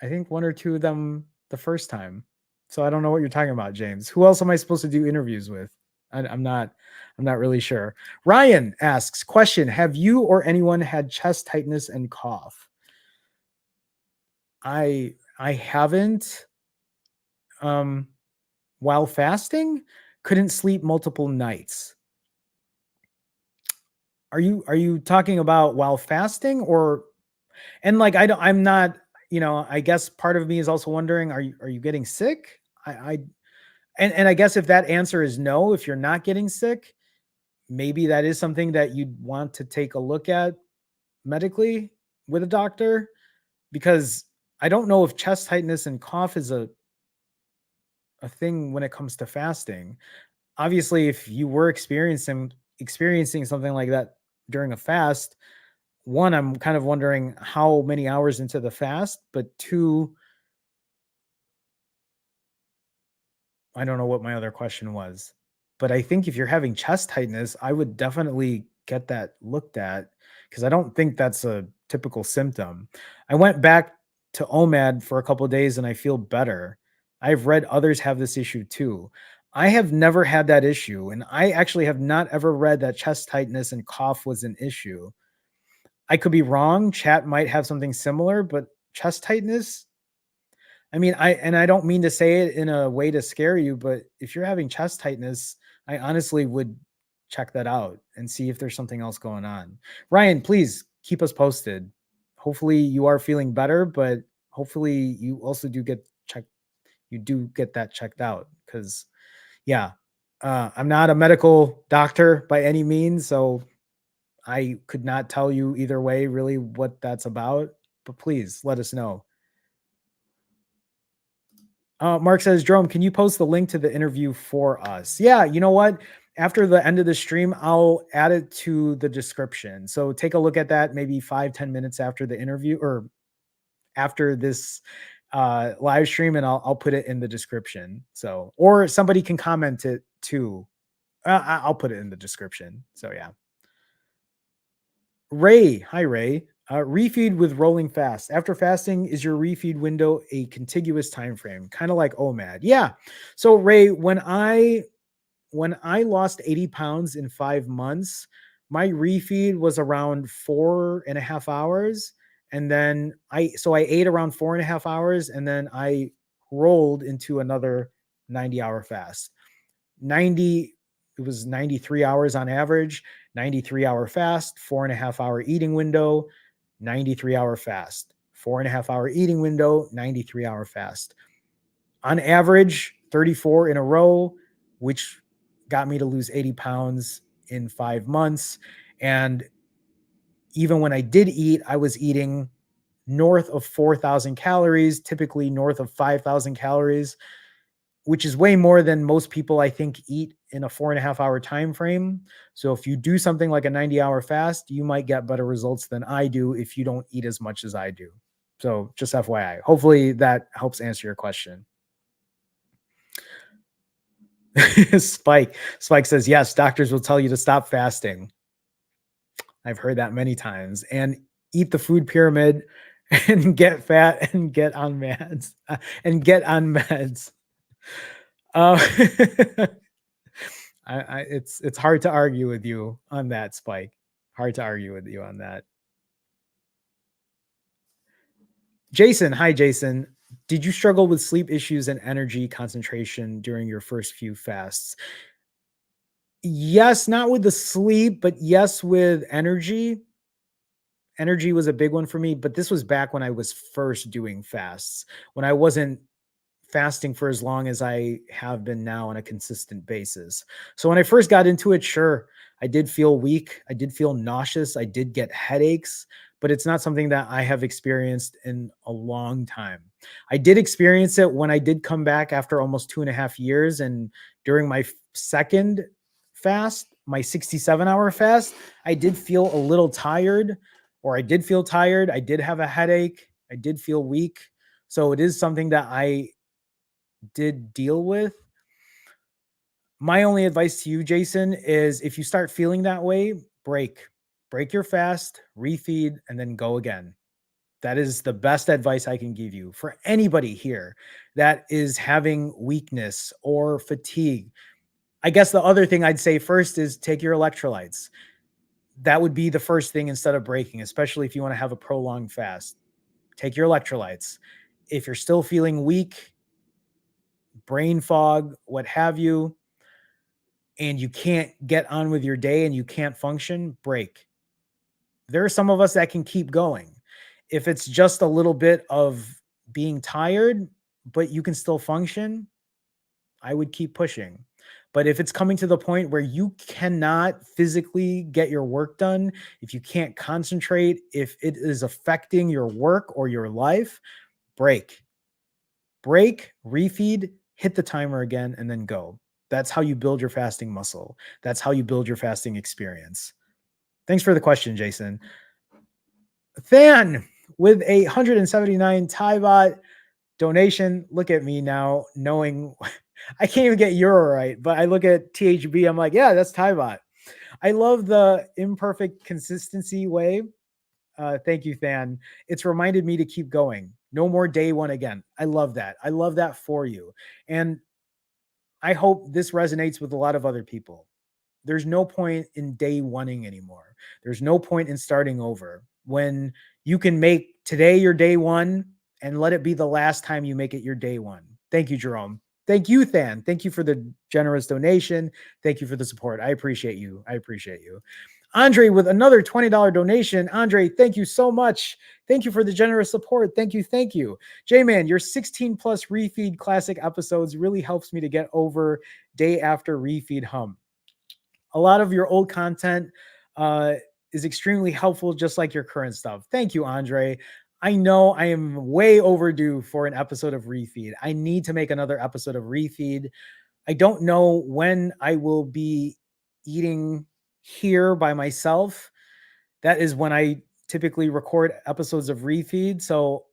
I think 1 or 2 of them the first time. So I don't know what you're talking about, James. Who else am I supposed to do interviews with? I'm not really sure. Ryan asks, question, have you or anyone had chest tightness and cough? I haven't. Um, while fasting, couldn't sleep multiple nights. Are you talking about while fasting, or and like I'm not, I guess part of me is also wondering, are you getting sick? I and I guess if that answer is no, if you're not getting sick, maybe that is something that you'd want to take a look at medically with a doctor, because I don't know if chest tightness and cough is a thing when it comes to fasting. Obviously, if you were experiencing something like that during a fast, one, I'm kind of wondering how many hours into the fast, but two, I don't know what my other question was. But I think if you're having chest tightness, I would definitely get that looked at because I don't think that's a typical symptom. I went back to OMAD for a couple of days and I feel better. I've read others have this issue too. I have never had that issue. And I actually have not ever read that chest tightness and cough was an issue. I could be wrong. Chat might have something similar, but chest tightness, I mean, I don't mean to say it in a way to scare you, but if you're having chest tightness, I honestly would check that out and see if there's something else going on. Ryan, please keep us posted. Hopefully you are feeling better, but hopefully you also do get that checked out, cuz yeah, I'm not a medical doctor by any means, so I could not tell you either way really what that's about, but please let us know. Mark says, Jerome, can you post the link to the interview for us? Yeah, you know what? After the end of the stream, I'll add it to the description. So take a look at that maybe 5-10 minutes after the interview, or after this live stream, and I'll put it in the description. So, or somebody can comment it too. I'll put it in the description. So yeah. Ray, hi Ray. Refeed with rolling fast. After fasting, is your refeed window a contiguous time frame, kind of like OMAD? Yeah. So Ray, when I lost 80 pounds in 5 months, my refeed was around 4.5 hours. And then I ate around 4.5 hours and then I rolled into another 90-hour fast. 90, it was 93 hours on average, 93-hour fast, 4.5 hour eating window, 93-hour fast, 4.5 hour eating window, 93-hour fast. On average, 34 in a row, which got me to lose 80 pounds in 5 months. And even when I did eat, I was eating north of 4,000 calories, typically north of 5,000 calories, which is way more than most people I think eat in a 4.5 hour time frame. So if you do something like a 90-hour fast, you might get better results than I do if you don't eat as much as I do. So just FYI, hopefully that helps answer your question. Spike says, yes, doctors will tell you to stop fasting. I've heard that many times. And eat the food pyramid and get fat and get on meds. And get on meds. Uh, it's hard to argue with you on that, Spike. Hard to argue with you on that. Jason, hi Jason. Did you struggle with sleep issues and energy concentration during your first few fasts? Yes, not with the sleep, but yes with energy. Energy was a big one for me, but this was back when I was first doing fasts, when I wasn't fasting for as long as I have been now on a consistent basis. So when I first got into it, sure, I did feel weak. I did feel nauseous. I did get headaches, but it's not something that I have experienced in a long time. I did experience it when I did come back after almost 2.5 years. And during my second fast, my 67-hour fast, I did feel a little tired, or I did feel tired. I did have a headache. I did feel weak. So it is something that I did deal with. My only advice to you, Jason, is if you start feeling that way, break your fast, refeed, and then go again. That is the best advice I can give you for anybody here that is having weakness or fatigue. I guess the other thing I'd say first is take your electrolytes. That would be the first thing instead of breaking, especially if you want to have a prolonged fast. Take your electrolytes. If you're still feeling weak, brain fog, what have you, and you can't get on with your day and you can't function, break. There are some of us that can keep going. If it's just a little bit of being tired, but you can still function, I would keep pushing. But if it's coming to the point where you cannot physically get your work done, if you can't concentrate, if it is affecting your work or your life, break. Break, refeed, hit the timer again, and then go. That's how you build your fasting muscle. That's how you build your fasting experience. Thanks for the question, Jason. Than with a 179 Tybot donation. Look at me now, knowing I can't even get euro right, but I look at THB. I'm like, yeah, that's Tybot. I love the imperfect consistency way. Thank you, Than. It's reminded me to keep going. No more day one again. I love that. I love that for you. And I hope this resonates with a lot of other people. There's no point in day oneing anymore. There's no point in starting over when you can make today your day one and let it be the last time you make it your day one. Thank you, Jerome. Thank you, Than. Thank you for the generous donation. Thank you for the support. I appreciate you. I appreciate you. Andre with another $20 donation. Andre, thank you so much. Thank you for the generous support. Thank you. Thank you. J-Man, your 16 plus refeed classic episodes really helps me to get over day after refeed hump. A lot of your old content is extremely helpful, just like your current stuff. Thank you, Andre. I know I am way overdue for an episode of Refeed. I need to make another episode of Refeed. I don't know when I will be eating here by myself. That is when I typically record episodes of Refeed. So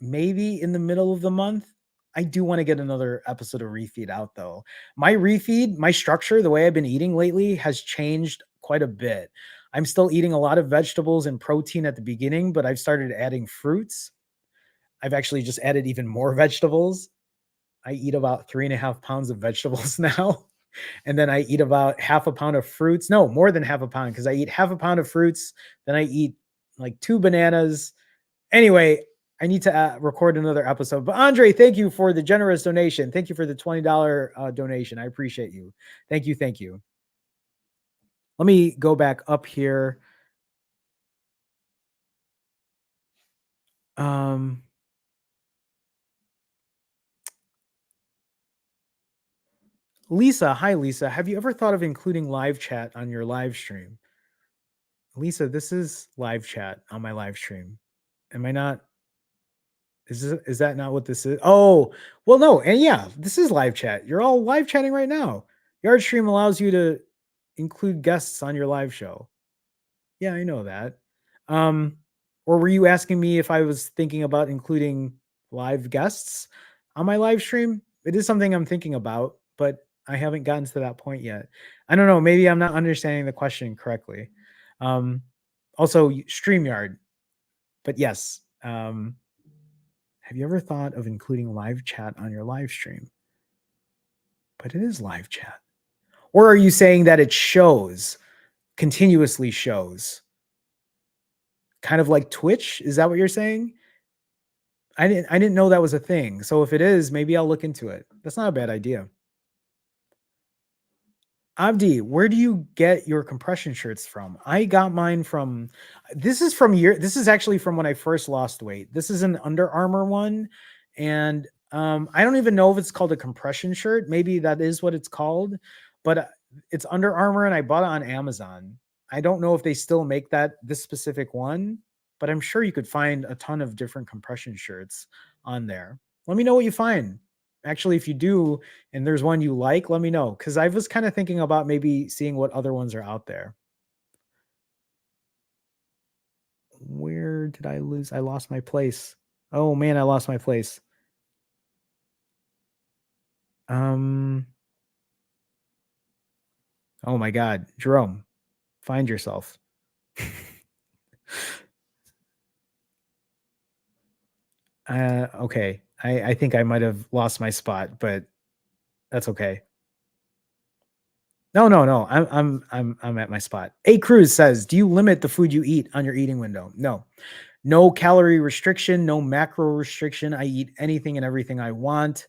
maybe in the middle of the month. I do want to get another episode of refeed out though. My refeed, my structure, the way I've been eating lately has changed quite a bit. I'm still eating a lot of vegetables and protein at the beginning, but I've started adding fruits. I've actually just added even more vegetables. I eat about 3.5 pounds of vegetables now. And then I eat about half a pound of fruits. No, more than half a pound, because I eat half a pound of fruits. Then I eat like 2 bananas. Anyway, I need to record another episode. But Andre, thank you for the generous donation. Thank you for the $20 donation. I appreciate you. Thank you. Thank you. Let me go back up here. Lisa, hi Lisa. Have you ever thought of including live chat on your live stream? Lisa, this is live chat on my live stream. Am I not? Is that not what this is? Oh, well, no, and yeah, this is live chat. You're all live chatting right now. Yard Stream allows you to include guests on your live show. Yeah, I know that. Um, or were you asking me if I was thinking about including live guests on my live stream? It is something I'm thinking about, but I haven't gotten to that point yet. I don't know. Maybe I'm not understanding the question correctly. Um, also, StreamYard. But yes, have you ever thought of including live chat on your live stream? But it is live chat. Or are you saying that it shows, continuously shows? Kind of like Twitch? Is that what you're saying? I didn't know that was a thing. So if it is, maybe I'll look into it. That's not a bad idea. Abdi, where do you get your compression shirts from? I got mine from this is actually from when I first lost weight. This is an Under Armour one. And I don't even know if it's called a compression shirt. Maybe that is what it's called, but it's Under Armour and I bought it on Amazon. I don't know if they still make this specific one, but I'm sure you could find a ton of different compression shirts on there. Let me know what you find. Actually, if you do, and there's one you like, let me know. Because I was kind of thinking about maybe seeing what other ones are out there. Where did I lose? I lost my place. Oh man, I lost my place. Um, oh my God. Jerome, find yourself. Okay. I think I might have lost my spot, but that's okay. No. I'm at my spot. A Cruz says, do you limit the food you eat on your eating window? No. No calorie restriction, no macro restriction. I eat anything and everything I want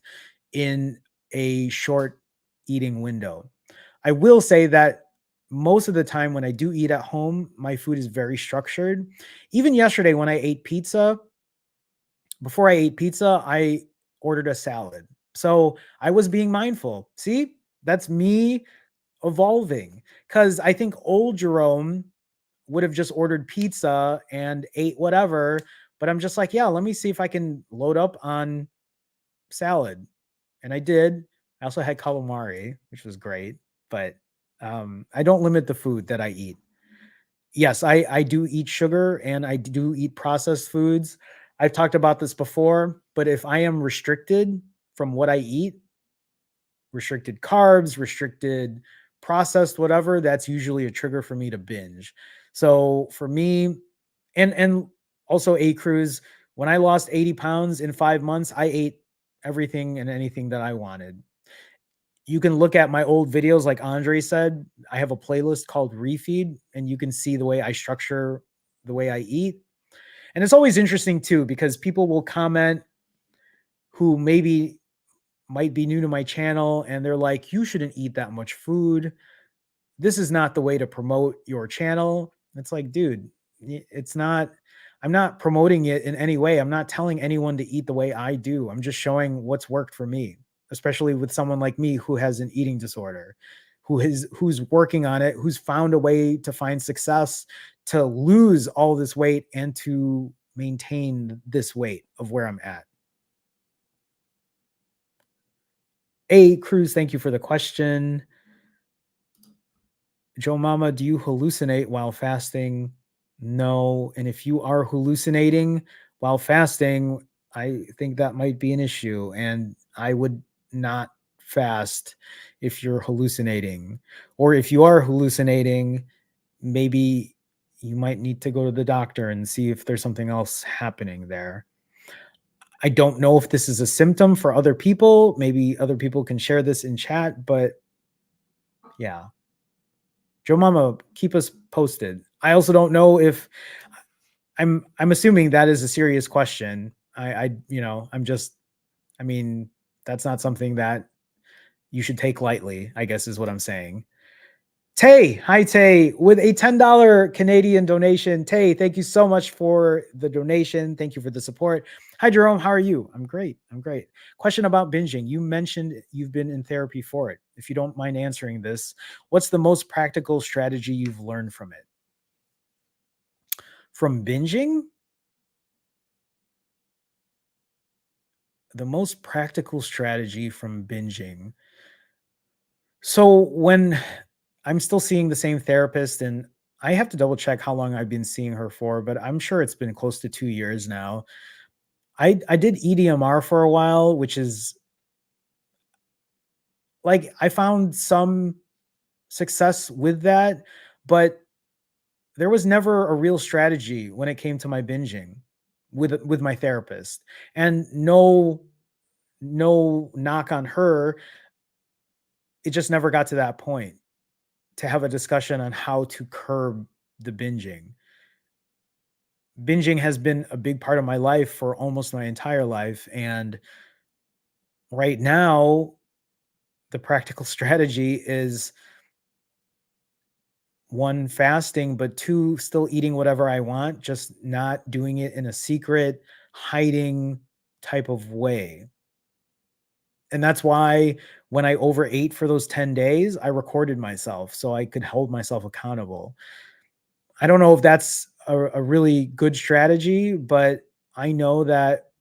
in a short eating window. I will say that most of the time when I do eat at home, my food is very structured. Even yesterday when I ate pizza, before I ate pizza, I ordered a salad. So I was being mindful. See, that's me evolving because I think old Jerome would have just ordered pizza and ate whatever. But I'm just like, yeah, let me see if I can load up on salad. And I did. I also had calamari, which was great. But I don't limit the food that I eat. Yes, I do eat sugar and I do eat processed foods. I've talked about this before, but if I am restricted from what I eat, restricted carbs, restricted processed whatever, that's usually a trigger for me to binge. So for me, and also A Cruise, when I lost 80 pounds in 5 months, I ate everything and anything that I wanted. You can look at my old videos, like Andre said. I have a playlist called Refeed, and you can see the way I structure the way I eat. And it's always interesting too, because people will comment who maybe might be new to my channel and they're like, you shouldn't eat that much food. This is not the way to promote your channel. It's like, dude, it's not, I'm not promoting it in any way. I'm not telling anyone to eat the way I do. I'm just showing what's worked for me, especially with someone like me who has an eating disorder, who's working on it, who's found a way to find success, to lose all this weight and to maintain this weight of where I'm at. A Cruz, thank you for the question. Joe Mama, do you hallucinate while fasting? No. And if you are hallucinating while fasting, I think that might be an issue, and I would not fast if you're hallucinating. Or if you are hallucinating, maybe you might need to go to the doctor and see if there's something else happening there. I don't know if this is a symptom for other people. Maybe other people can share this in chat, but yeah. Joe Mama, keep us posted. I also don't know if I'm assuming that is a serious question. I'm just I mean, that's not something that you should take lightly, I guess is what I'm saying. Tay, hi Tay, with a $10 Canadian donation. Tay, thank you so much for the donation. Thank you for the support. Hi Jerome, how are you? I'm great. I'm great. Question about binging. You mentioned you've been in therapy for it. If you don't mind answering this, what's the most practical strategy you've learned from it? From binging? The most practical strategy from binging. So when I'm still seeing the same therapist, and I have to double check how long I've been seeing her for, but I'm sure it's been close to 2 years now. I did EDMR for a while, which is like I found some success with that, but there was never a real strategy when it came to my binging with my therapist. And no knock on her, it just never got to that point to have a discussion on how to curb the binging. Binging has been a big part of my life for almost my entire life. And right now, the practical strategy is one, fasting, but two, still eating whatever I want, just not doing it in a secret, hiding type of way. And that's why when I overate for those 10 days, I recorded myself so I could hold myself accountable. I don't know if that's a really good strategy, but I know that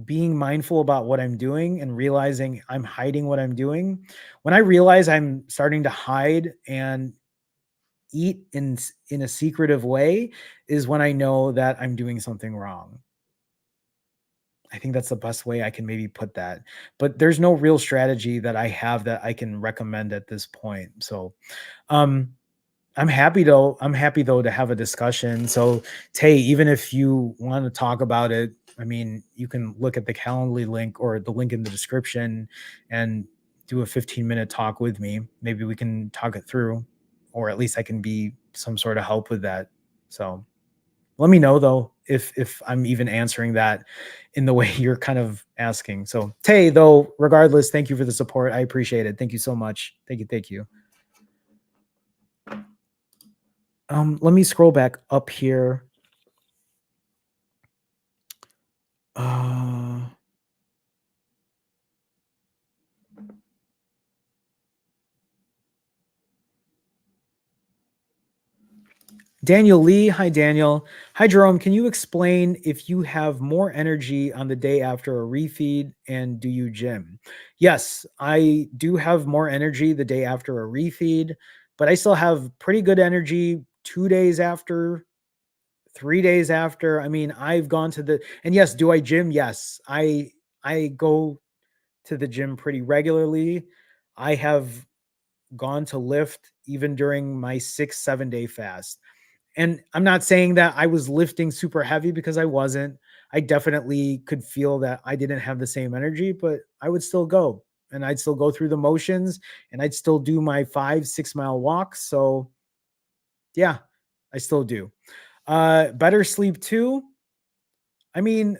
being mindful about what I'm doing and realizing I'm hiding what I'm doing, when I realize I'm starting to hide and eat in a secretive way, is when I know that I'm doing something wrong. I think that's the best way I can maybe put that. But there's no real strategy that I have that I can recommend at this point. So, um I'm happy though to have a discussion. So, Tay, even if you want to talk about it, I mean, you can look at the Calendly link or the link in the description and do a 15-minute talk with me. Maybe we can talk it through, or at least I can be some sort of help with that. So, let me know though if I'm even answering that in the way you're kind of asking. So, Tay, though, regardless, thank you for the support. I appreciate it. Thank you so much. Thank you. Thank you. Let me scroll back up here. Uh, Daniel Lee. Hi, Daniel. Hi, Jerome. Can you explain if you have more energy on the day after a refeed and do you gym? Yes, I do have more energy the day after a refeed, but I still have pretty good energy 2 days after, 3 days after. I mean, I've gone to and yes, do I gym? Yes, I go to the gym pretty regularly. I have gone to lift even during my 6, 7 day fast. And I'm not saying that I was lifting super heavy because I wasn't. I definitely could feel that I didn't have the same energy, but I would still go and I'd still go through the motions and I'd still do my 5, 6 mile walks. So yeah, I still do. Better sleep too. I mean,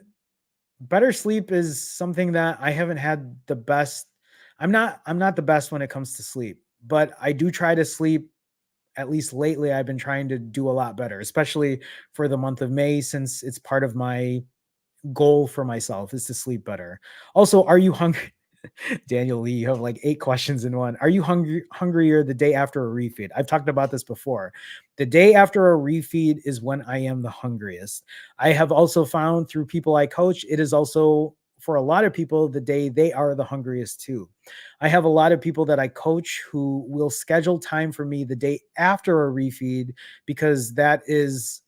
better sleep is something that I haven't had the best. I'm not the best when it comes to sleep, but I do try to sleep. At least lately, I've been trying to do a lot better, especially for the month of May, since it's part of my goal for myself is to sleep better. Also, are you hungry? Daniel Lee, you have like 8 questions in one. Are you hungrier the day after a refeed? I've talked about this before. The day after a refeed is when I am the hungriest. I have also found through people I coach, it is also for a lot of people the day they are the hungriest too. I have a lot of people that I coach who will schedule time for me the day after a refeed because that is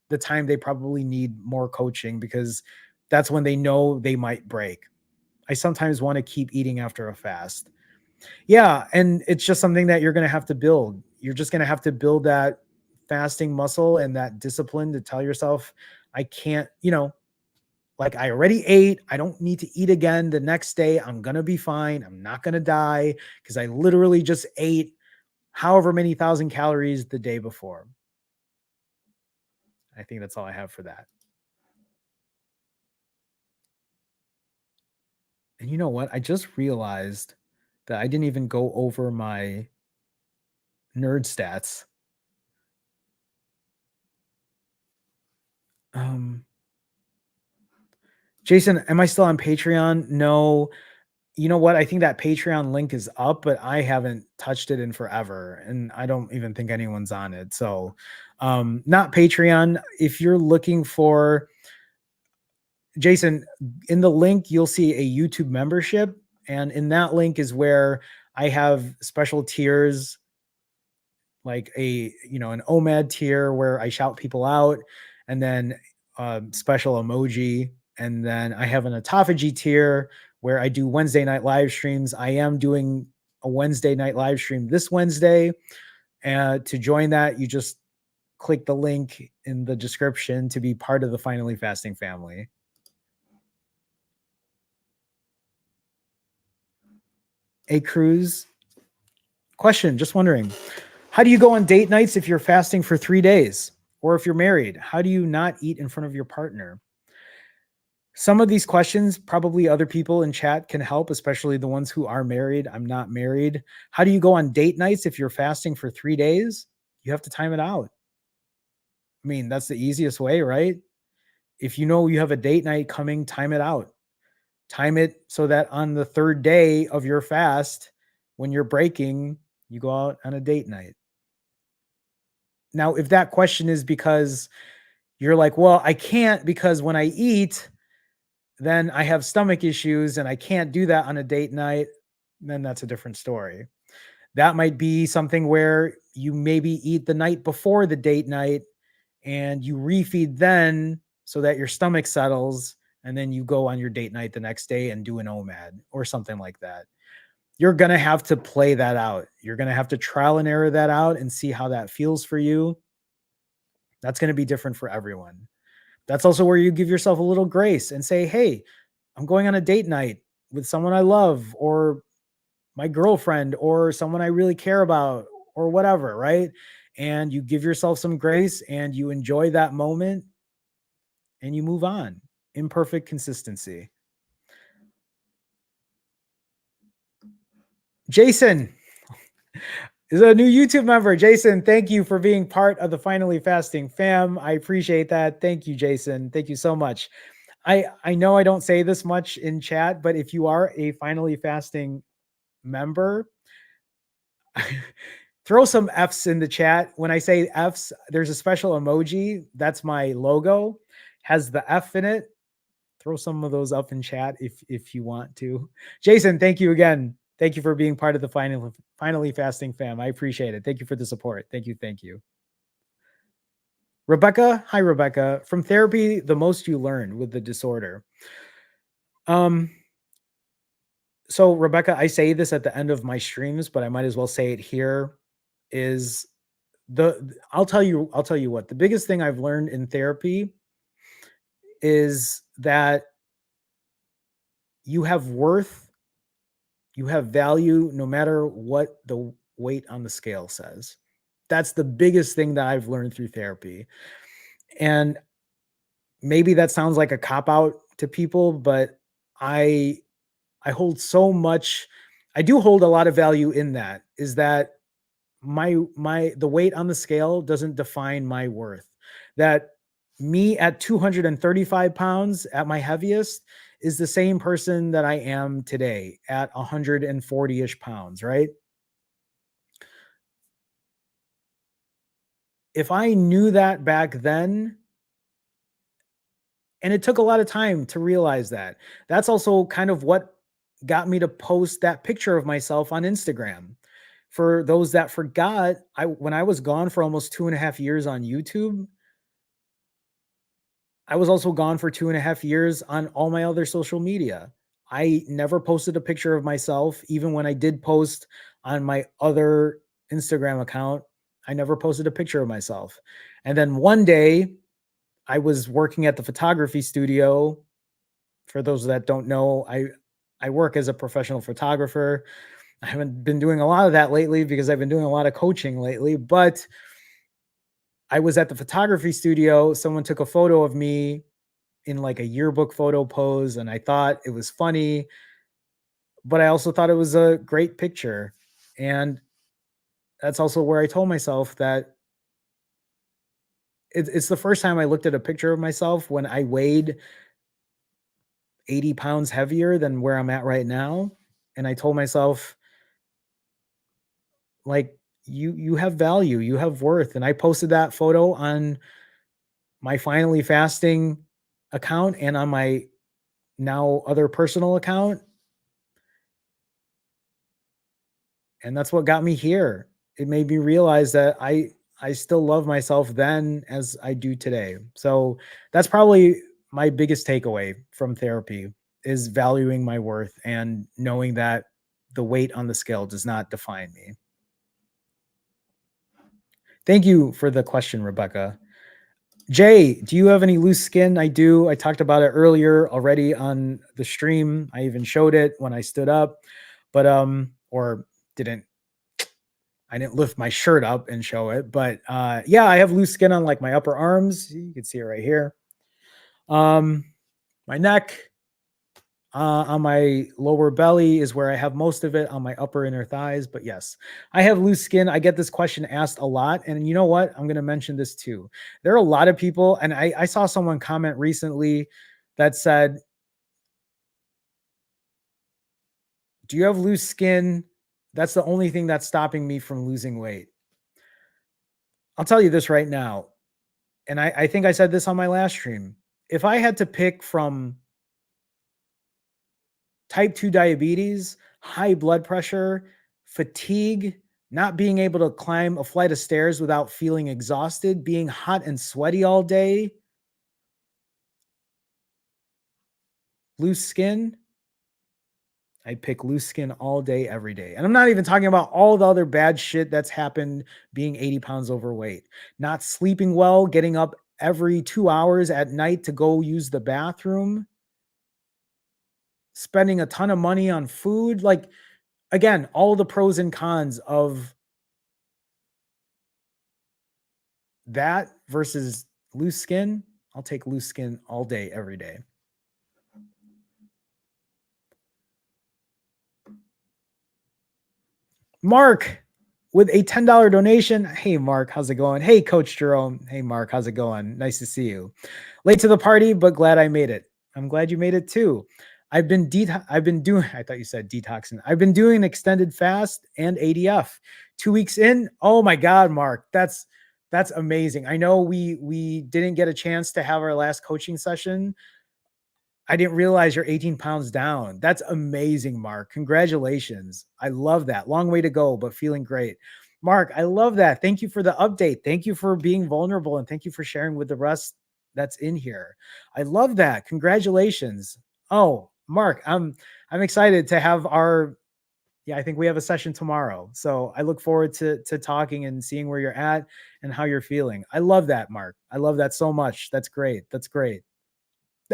the time they probably need more coaching, because that's when they know they might break. I sometimes want to keep eating after a fast. Yeah, and it's just something that you're going to have to build. You're just going to have to build that fasting muscle and that discipline to tell yourself, I can't, like, I already ate. I don't need to eat again the next day. I'm going to be fine. I'm not going to die because I literally just ate however many thousand calories the day before. I think that's all I have for that. And you know what? I just realized that I didn't even go over my nerd stats. Um, Jason, am I still on Patreon? No. You know what? I think that Patreon link is up, but I haven't touched it in forever, and I don't even think anyone's on it. So, not Patreon. If you're looking for Jason, in the link, you'll see a YouTube membership, and in that link is where I have special tiers, like an OMAD tier where I shout people out, and then special emoji, and then I have an autophagy tier where I do Wednesday night live streams. I am doing a Wednesday night live stream this Wednesday, and to join that, you just click the link in the description to be part of the Finally Fasting family. A cruise question, just wondering, how do you go on date nights if you're fasting for 3 days? Or if you're married, how do you not eat in front of your partner? Some of these questions, probably other people in chat can help, especially the ones who are married. I'm not married. How do you go on date nights if you're fasting for 3 days? You have to time it out. I mean, that's the easiest way, right? If you know you have a date night coming, time it out. Time it so that on the 3rd day of your fast, when you're breaking, you go out on a date night. Now, if that question is because you're like, well, I can't because when I eat, then I have stomach issues and I can't do that on a date night, then that's a different story. That might be something where you maybe eat the night before the date night and you refeed then so that your stomach settles, and then you go on your date night the next day and do an OMAD or something like that. You're going to have to play that out. You're going to have to trial and error that out and see how that feels for you. That's going to be different for everyone. That's also where you give yourself a little grace and say, hey, I'm going on a date night with someone I love, or my girlfriend, or someone I really care about, or whatever, right? And you give yourself some grace and you enjoy that moment and you move on. Imperfect consistency. Jason is a new YouTube member. Jason, thank you for being part of the Finally Fasting fam. I appreciate that. Thank you, Jason. Thank you so much. I know I don't say this much in chat, but if you are a Finally Fasting member, throw some F's in the chat. When I say F's, there's a special emoji. That's my logo, has the F in it. Throw some of those up in chat if you want to. Jason, thank you again. Thank you for being part of the Finally Fasting fam. I appreciate it. Thank you for the support. Thank you. Thank you. Rebecca, hi Rebecca. From therapy, the most you learn with the disorder. So Rebecca, I say this at the end of my streams, but I might as well say it here, is I'll tell you what, the biggest thing I've learned in therapy is that you have worth, you have value, no matter what the weight on the scale says. That's the biggest thing that I've learned through therapy. And maybe that sounds like a cop out to people, but I hold so much, I do hold a lot of value in that, is that the weight on the scale doesn't define my worth. That me at 235 pounds at my heaviest is the same person that I am today at 140-ish pounds, right? If I knew that back then, and it took a lot of time to realize that. That's also kind of what got me to post that picture of myself on Instagram. For those that forgot, when I was gone for almost 2.5 years on YouTube, I was also gone for 2.5 years on all my other social media. I never posted a picture of myself. Even when I did post on my other Instagram account, I never posted a picture of myself. And then one day, I was working at the photography studio. For those that don't know, I work as a professional photographer. I haven't been doing a lot of that lately because I've been doing a lot of coaching lately, but I was at the photography studio. Someone took a photo of me in like a yearbook photo pose, and I thought it was funny, but I also thought it was a great picture. And that's also where I told myself that it's the first time I looked at a picture of myself when I weighed 80 pounds heavier than where I'm at right now. And I told myself, like, you have value, you have worth. And I posted that photo on my finally fasting account and on my now other personal account. And that's what got me here. It made me realize that I still love myself then as I do today. So that's probably my biggest takeaway from therapy is valuing my worth and knowing that the weight on the scale does not define me. Thank you for the question, Rebecca. Jay, do you have any loose skin? I do. I talked about it earlier already on the stream. I even showed it when I stood up, but or didn't I didn't lift my shirt up and show it, but yeah, I have loose skin on like my upper arms. You can see it right here. Um, my neck, on my lower belly is where I have most of it on my upper inner thighs. But yes, I have loose skin. I get this question asked a lot. And you know what? I'm going to mention this too. There are a lot of people, and I saw someone comment recently that said, do you have loose skin? That's the only thing that's stopping me from losing weight. I'll tell you this right now. And I think I said this on my last stream. If I had to pick from type 2 diabetes, high blood pressure, fatigue, not being able to climb a flight of stairs without feeling exhausted, being hot and sweaty all day, loose skin, I'd pick loose skin all day, every day. And I'm not even talking about all the other bad shit that's happened being 80 pounds overweight, not sleeping well, getting up every 2 hours at night to go use the bathroom, spending a ton of money on food. Like, again, all the pros and cons of that versus loose skin. I'll take loose skin all day, every day. Mark with a $10 donation. Hey, Mark, how's it going? Hey, Coach Jerome. Hey, Mark, how's it going? Nice to see you. Late to the party, but glad I made it. I'm glad you made it too. I've been doing, I thought you said detoxing. I've been doing an extended fast and ADF. 2 weeks in. Oh my God, Mark. That's amazing. I know we didn't get a chance to have our last coaching session. I didn't realize you're 18 pounds down. That's amazing, Mark. Congratulations. I love that. Long way to go, but feeling great. Mark, I love that. Thank you for the update. Thank you for being vulnerable and thank you for sharing with the rest that's in here. I love that. Congratulations. Oh, Mark, I'm excited to have our yeah, I think we have a session tomorrow. So I look forward to talking and seeing where you're at and how you're feeling. I love that, Mark. I love that so much. That's great. That's great.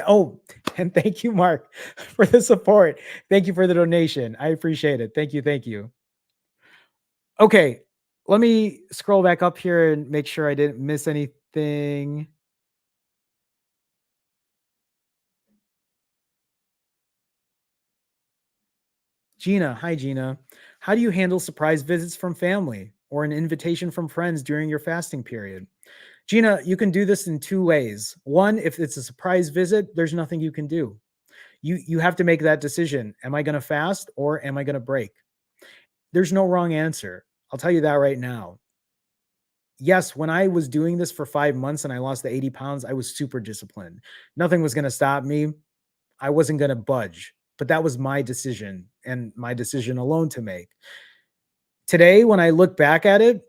Oh, and thank you, Mark, for the support. Thank you for the donation. I appreciate it. Thank you. Thank you. Okay, let me scroll back up here and make sure I didn't miss anything. Gina, hi, Gina. How do you handle surprise visits from family or an invitation from friends during your fasting period? Gina, you can do this in two ways. One, if it's a surprise visit, there's nothing you can do. You have to make that decision. Am I going to fast or am I going to break? There's no wrong answer. I'll tell you that right now. Yes, when I was doing this for 5 months and I lost the 80 pounds, I was super disciplined. Nothing was going to stop me. I wasn't going to budge, but that was my decision and my decision alone to make. Today, when I look back at it,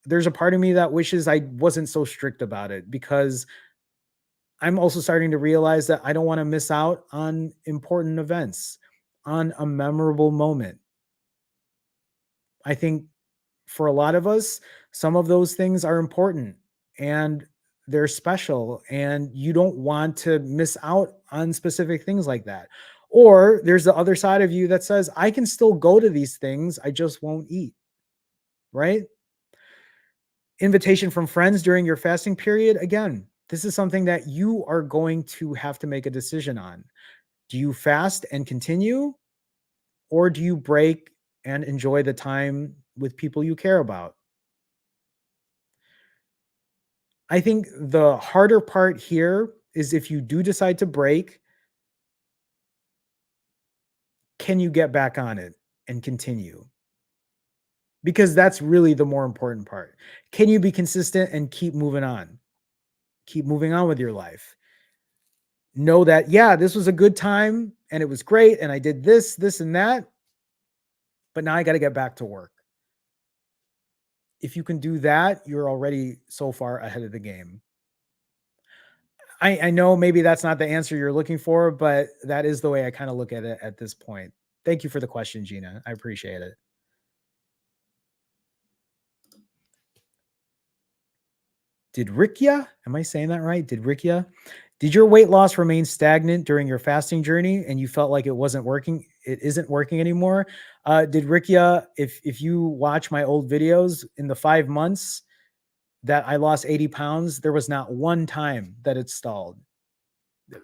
there's a part of me that wishes I wasn't so strict about it because I'm also starting to realize that I don't want to miss out on important events, on a memorable moment. I think for a lot of us, some of those things are important and they're special, and you don't want to miss out on specific things like that. Or there's the other side of you that says, I can still go to these things, I just won't eat, right? Invitation from friends during your fasting period. Again, this is something that you are going to have to make a decision on. Do you fast and continue, or do you break and enjoy the time with people you care about? I think the harder part here is if you do decide to break, can you get back on it and continue? Because that's really the more important part. Can you be consistent and keep moving on? Keep moving on with your life. Know that, yeah, this was a good time and it was great. And I did this, this, and that. But now I got to get back to work. If you can do that, you're already so far ahead of the game. I know maybe that's not the answer you're looking for, but that is the way I kind of look at it at this point. Thank you for the question, Gina. I appreciate it. Did Rikia, am I saying that right? Did Rikia, did your weight loss remain stagnant during your fasting journey and you felt like it wasn't working? It isn't working anymore. Did Rikia, if you watch my old videos in the 5 months that I lost 80 pounds, there was not one time that it stalled.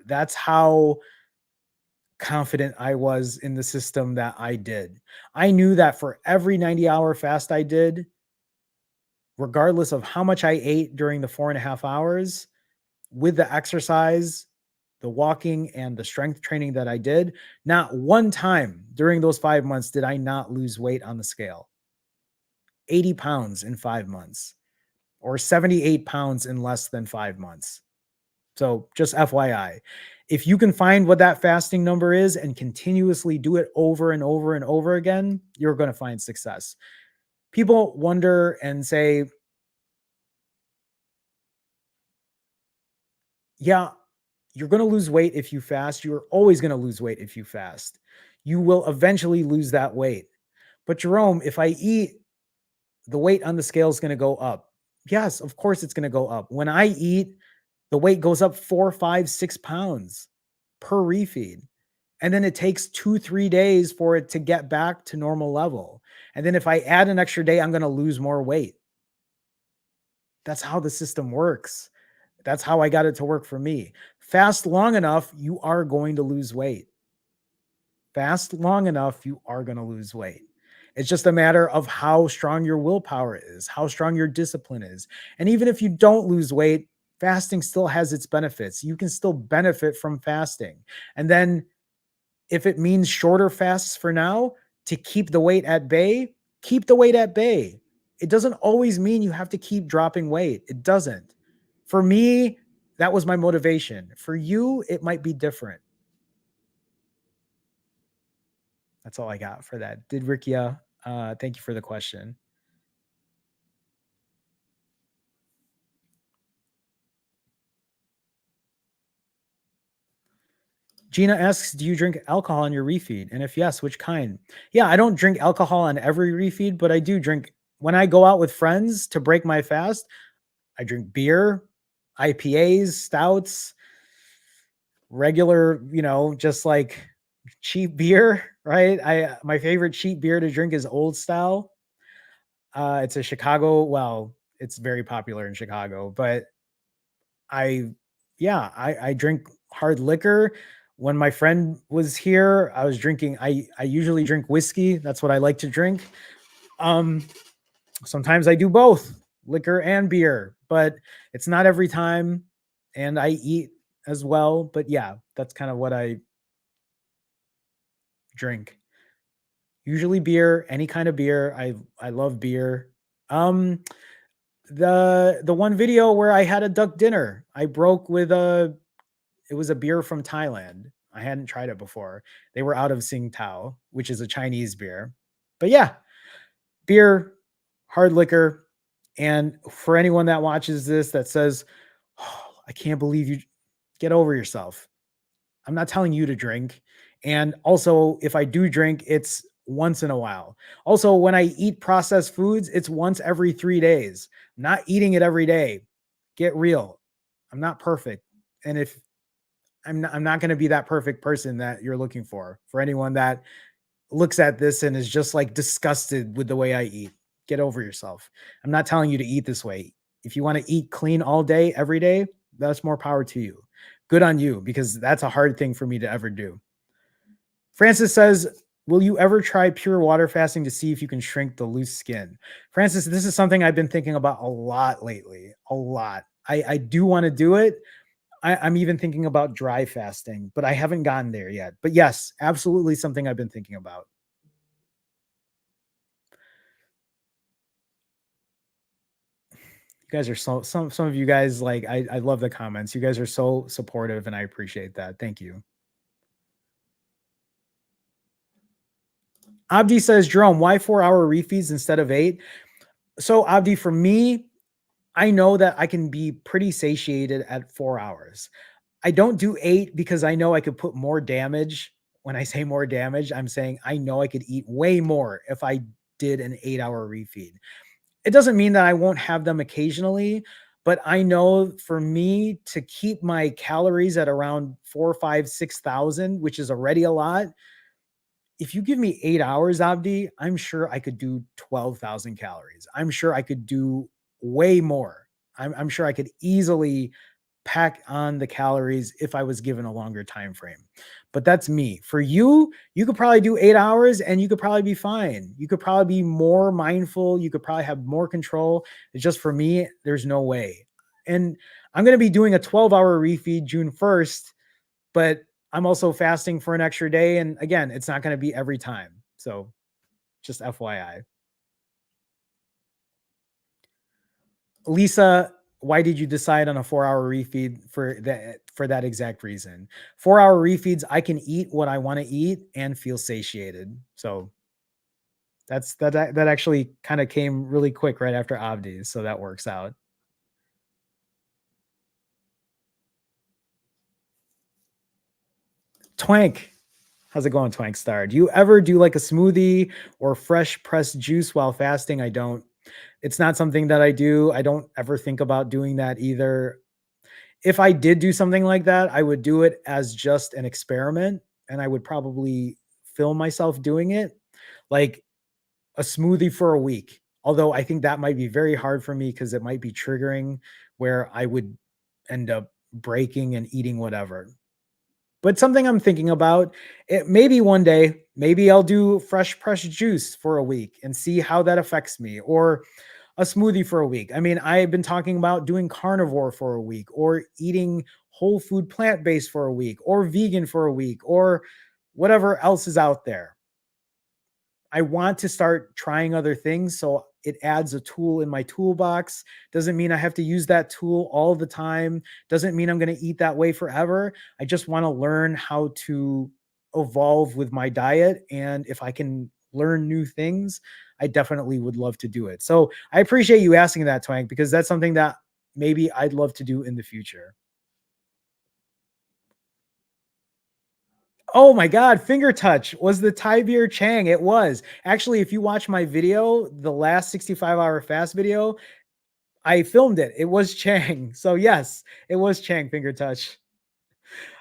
That's how confident I was in the system that I did. I knew that for every 90-hour fast I did, regardless of how much I ate during the 4.5 hours, with the exercise, the walking, and the strength training that I did, not one time during those 5 months did I not lose weight on the scale. 80 pounds in 5 months, or 78 pounds in less than 5 months. So just FYI, if you can find what that fasting number is and continuously do it over and over and over again, you're going to find success. People wonder and say, yeah, you're going to lose weight if you fast. You're always going to lose weight if you fast. You will eventually lose that weight. But Jerome, if I eat, the weight on the scale is going to go up. Yes, of course it's going to go up. When I eat, the weight goes up 4, 5, 6 pounds per refeed. And then it takes 2, 3 days for it to get back to normal level. And then if I add an extra day, I'm going to lose more weight. That's how the system works. That's how I got it to work for me. Fast long enough, you are going to lose weight. Fast long enough, you are going to lose weight. It's just a matter of how strong your willpower is, how strong your discipline is. And even if you don't lose weight, fasting still has its benefits. You can still benefit from fasting. And then if it means shorter fasts for now to keep the weight at bay, keep the weight at bay. It doesn't always mean you have to keep dropping weight. It doesn't. For me, that was my motivation. For you, it might be different. That's all I got for that. Did Rikia, thank you for the question. Gina asks, do you drink alcohol on your refeed? And if yes, which kind? Yeah, I don't drink alcohol on every refeed, but I do drink when I go out with friends to break my fast. I drink beer, IPAs, stouts, regular, just like cheap beer, right? My favorite cheap beer to drink is Old Style. It's a Chicago, well, it's very popular in Chicago, but I yeah, I drink hard liquor. When my friend was here, I was drinking I usually drink whiskey. That's what I like to drink. Um Sometimes I do both, liquor and beer, but it's not every time, and I eat as well, but yeah, that's kind of what I drink. Usually beer, any kind of beer. I love beer. Um the one video where I had a duck dinner, I broke with it was a beer from Thailand. I hadn't tried it before. They were out of Tsingtao, which is a Chinese beer. But yeah, beer, hard liquor. And for anyone that watches this that says, oh, I can't believe you, Get over yourself. I'm not telling you to drink. And also, if I do drink, it's once in a while. Also, when I eat processed foods, it's once every 3 days. I'm not eating it every day. Get real. I'm not perfect. And if I'm not going to be that perfect person that you're looking for anyone that looks at this and is just like disgusted with the way I eat. Get over yourself. I'm not telling you to eat this way. If you want to eat clean all day, every day, that's more power to you. Good on you, because that's a hard thing for me to ever do. Francis says, will you ever try pure water fasting to see if you can shrink the loose skin? Francis, this is something I've been thinking about a lot lately. A lot. I do want to do it. I'm even thinking about dry fasting, but I haven't gotten there yet. But yes, absolutely something I've been thinking about. You guys are so some of you guys, like, I love the comments. You guys are so supportive and I appreciate that. Thank you. Abdi says, Jerome, why 4 hour refeeds instead of eight? So Abdi, for me, I know that I can be pretty satiated at 4 hours. I don't do eight because I know I could put more damage. When I say more damage, I'm saying I know I could eat way more if I did an 8 hour refeed. It doesn't mean that I won't have them occasionally, but I know for me to keep my calories at around 4, 5, 6,000, which is already a lot. If you give me 8 hours, Abdi, I'm sure I could do 12,000 calories. I'm sure I could do way more. I'm sure I could easily pack on the calories if I was given a longer time frame. But that's me. For you, you could probably do 8 hours and you could probably be fine. You could probably be more mindful. You could probably have more control. It's just for me, there's no way. And I'm going to be doing a 12-hour refeed June 1st, but I'm also fasting for an extra day. And again, it's not going to be every time. So just FYI. Lisa, why did you decide on a 4 hour refeed for that exact reason? 4 hour refeeds, I can eat what I want to eat and feel satiated. So that actually kind of came really quick right after Abdi. So that works out. Twank. How's it going, Twank Star? Do you ever do like a smoothie or fresh pressed juice while fasting? I don't. It's not something that I do. I don't ever think about doing that either. If I did do something like that, I would do it as just an experiment and I would probably film myself doing it, like a smoothie for a week. Although I think that might be very hard for me because it might be triggering where I would end up breaking and eating whatever. But something I'm thinking about, it maybe one day, maybe I'll do fresh pressed juice for a week and see how that affects me, or a smoothie for a week. I mean, I've been talking about doing carnivore for a week, or eating whole food plant based for a week, or vegan for a week, or whatever else is out there. I want to start trying other things. So it adds a tool in my toolbox. Doesn't mean I have to use that tool all the time. Doesn't mean I'm going to eat that way forever. I just want to learn how to evolve with my diet. And if I can learn new things, I definitely would love to do it. So I appreciate you asking that, Twank, because that's something that maybe I'd love to do in the future. Oh my God, finger touch was the Thai beer Chang. It was. Actually, if you watch my video, the last 65-hour fast video, I filmed it. It was Chang. So yes, it was Chang finger touch.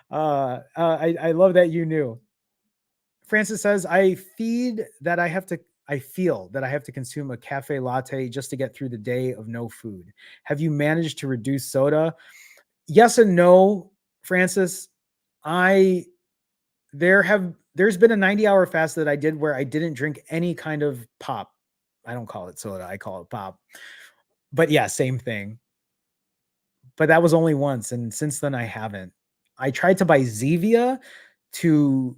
I love that you knew. Francis says, I feel that I have to consume a cafe latte just to get through the day of no food. Have you managed to reduce soda? Yes and no, Francis. I there's been a 90-hour fast that I did where I didn't drink any kind of pop. I don't call it soda, I call it pop. But yeah, same thing. But that was only once, and since then I haven't. I tried to buy Zevia to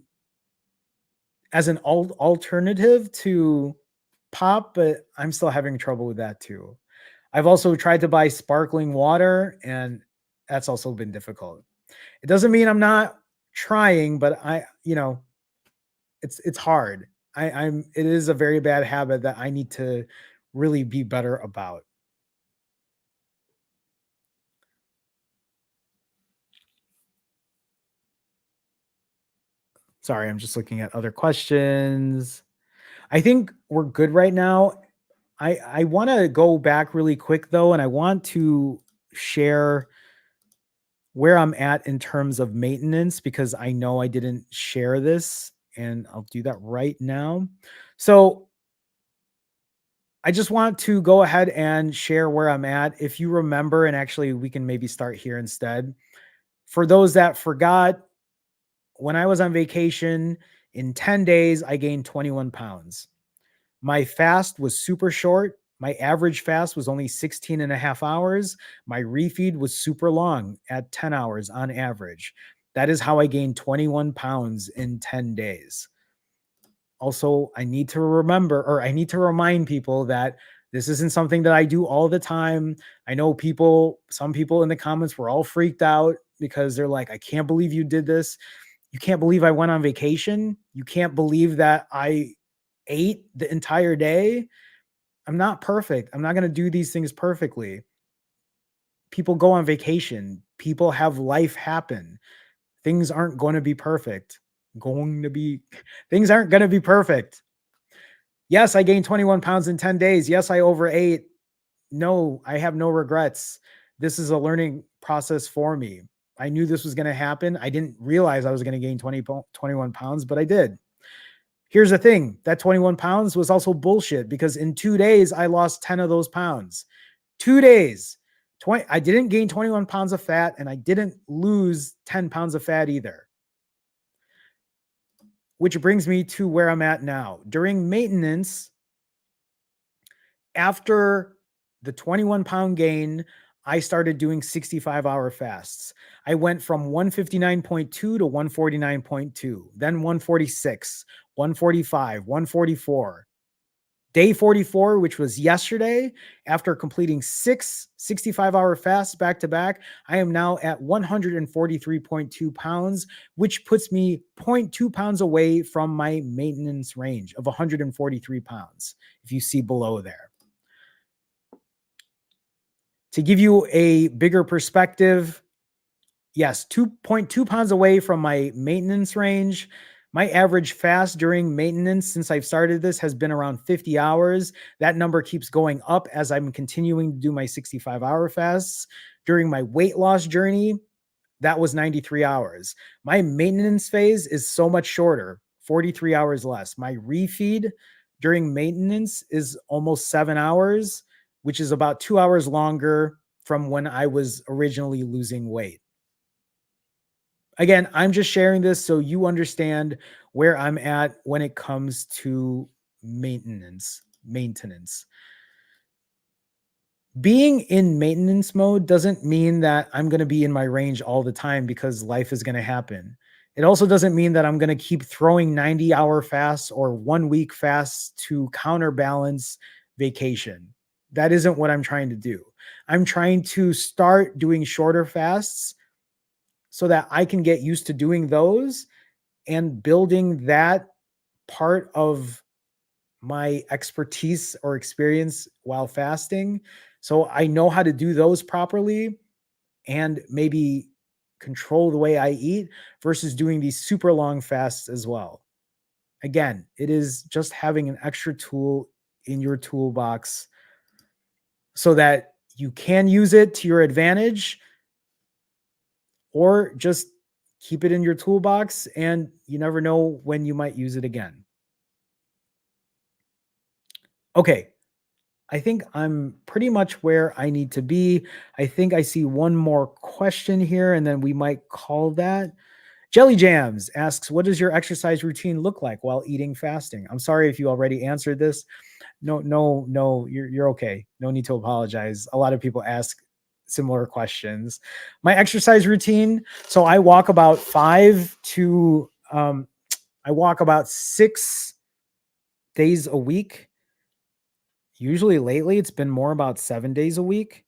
as an alternative to pop, but I'm still having trouble with that too. I've also tried to buy sparkling water, and that's also been difficult. It doesn't mean I'm not trying, but it's hard. It is a very bad habit that I need to really be better about. Sorry, I'm just looking at other questions. I think we're good right now. I want to go back really quick though, and I want to share where I'm at in terms of maintenance because I know I didn't share this, and I'll do that right now. So I just want to go ahead and share where I'm at. If you remember, and actually we can maybe start here instead. For those that forgot, when I was on vacation, in 10 days, I gained 21 pounds. My fast was super short. My average fast was only 16 and a half hours. My refeed was super long at 10 hours on average. That is how I gained 21 pounds in 10 days. Also, I need to remember, or I need to remind people that this isn't something that I do all the time. I know some people in the comments were all freaked out because they're like, I can't believe you did this. You can't believe I went on vacation. You can't believe that I ate the entire day. I'm not perfect. I'm not going to do these things perfectly. People go on vacation. People have life happen. Things aren't going to be perfect. Things aren't going to be perfect. Yes, I gained 21 pounds in 10 days. Yes, I overate. No, I have no regrets. This is a learning process for me. I knew this was going to happen. I didn't realize I was going to gain 21 pounds, but I did. Here's the thing, that 21 pounds was also bullshit because in 2 days, I lost 10 of those pounds. 2 days. I didn't gain 21 pounds of fat and I didn't lose 10 pounds of fat either. Which brings me to where I'm at now. During maintenance, after the 21-pound gain, I started doing 65-hour fasts. I went from 159.2 to 149.2, then 146, 145, 144. Day 44, which was yesterday, after completing 6 65-hour fasts back to back, I am now at 143.2 pounds, which puts me 0.2 pounds away from my maintenance range of 143 pounds, if you see below there. To give you a bigger perspective, yes, 2.2 pounds away from my maintenance range. My average fast during maintenance since I've started this has been around 50 hours. That number keeps going up as I'm continuing to do my 65-hour fasts. During my weight loss journey, that was 93 hours. My maintenance phase is so much shorter, 43 hours less. My refeed during maintenance is almost 7 hours, which is about 2 hours longer from when I was originally losing weight. Again, I'm just sharing this so you understand where I'm at when it comes to maintenance. Being in maintenance mode doesn't mean that I'm going to be in my range all the time because life is going to happen. It also doesn't mean that I'm going to keep throwing 90-hour fasts or 1 week fasts to counterbalance vacation. That isn't what I'm trying to do. I'm trying to start doing shorter fasts so that I can get used to doing those and building that part of my expertise or experience while fasting. So I know how to do those properly and maybe control the way I eat versus doing these super long fasts as well. Again, it is just having an extra tool in your toolbox so that you can use it to your advantage or just keep it in your toolbox and you never know when you might use it again. Okay, I think I'm pretty much where I need to be. I think I see one more question here and then we might call that. Jelly Jams asks, what does your exercise routine look like while eating fasting? I'm sorry if you already answered this. No, you're okay. No need to apologize. A lot of people ask similar questions. My exercise routine. So I walk about 6 days a week. Usually lately it's been more about 7 days a week.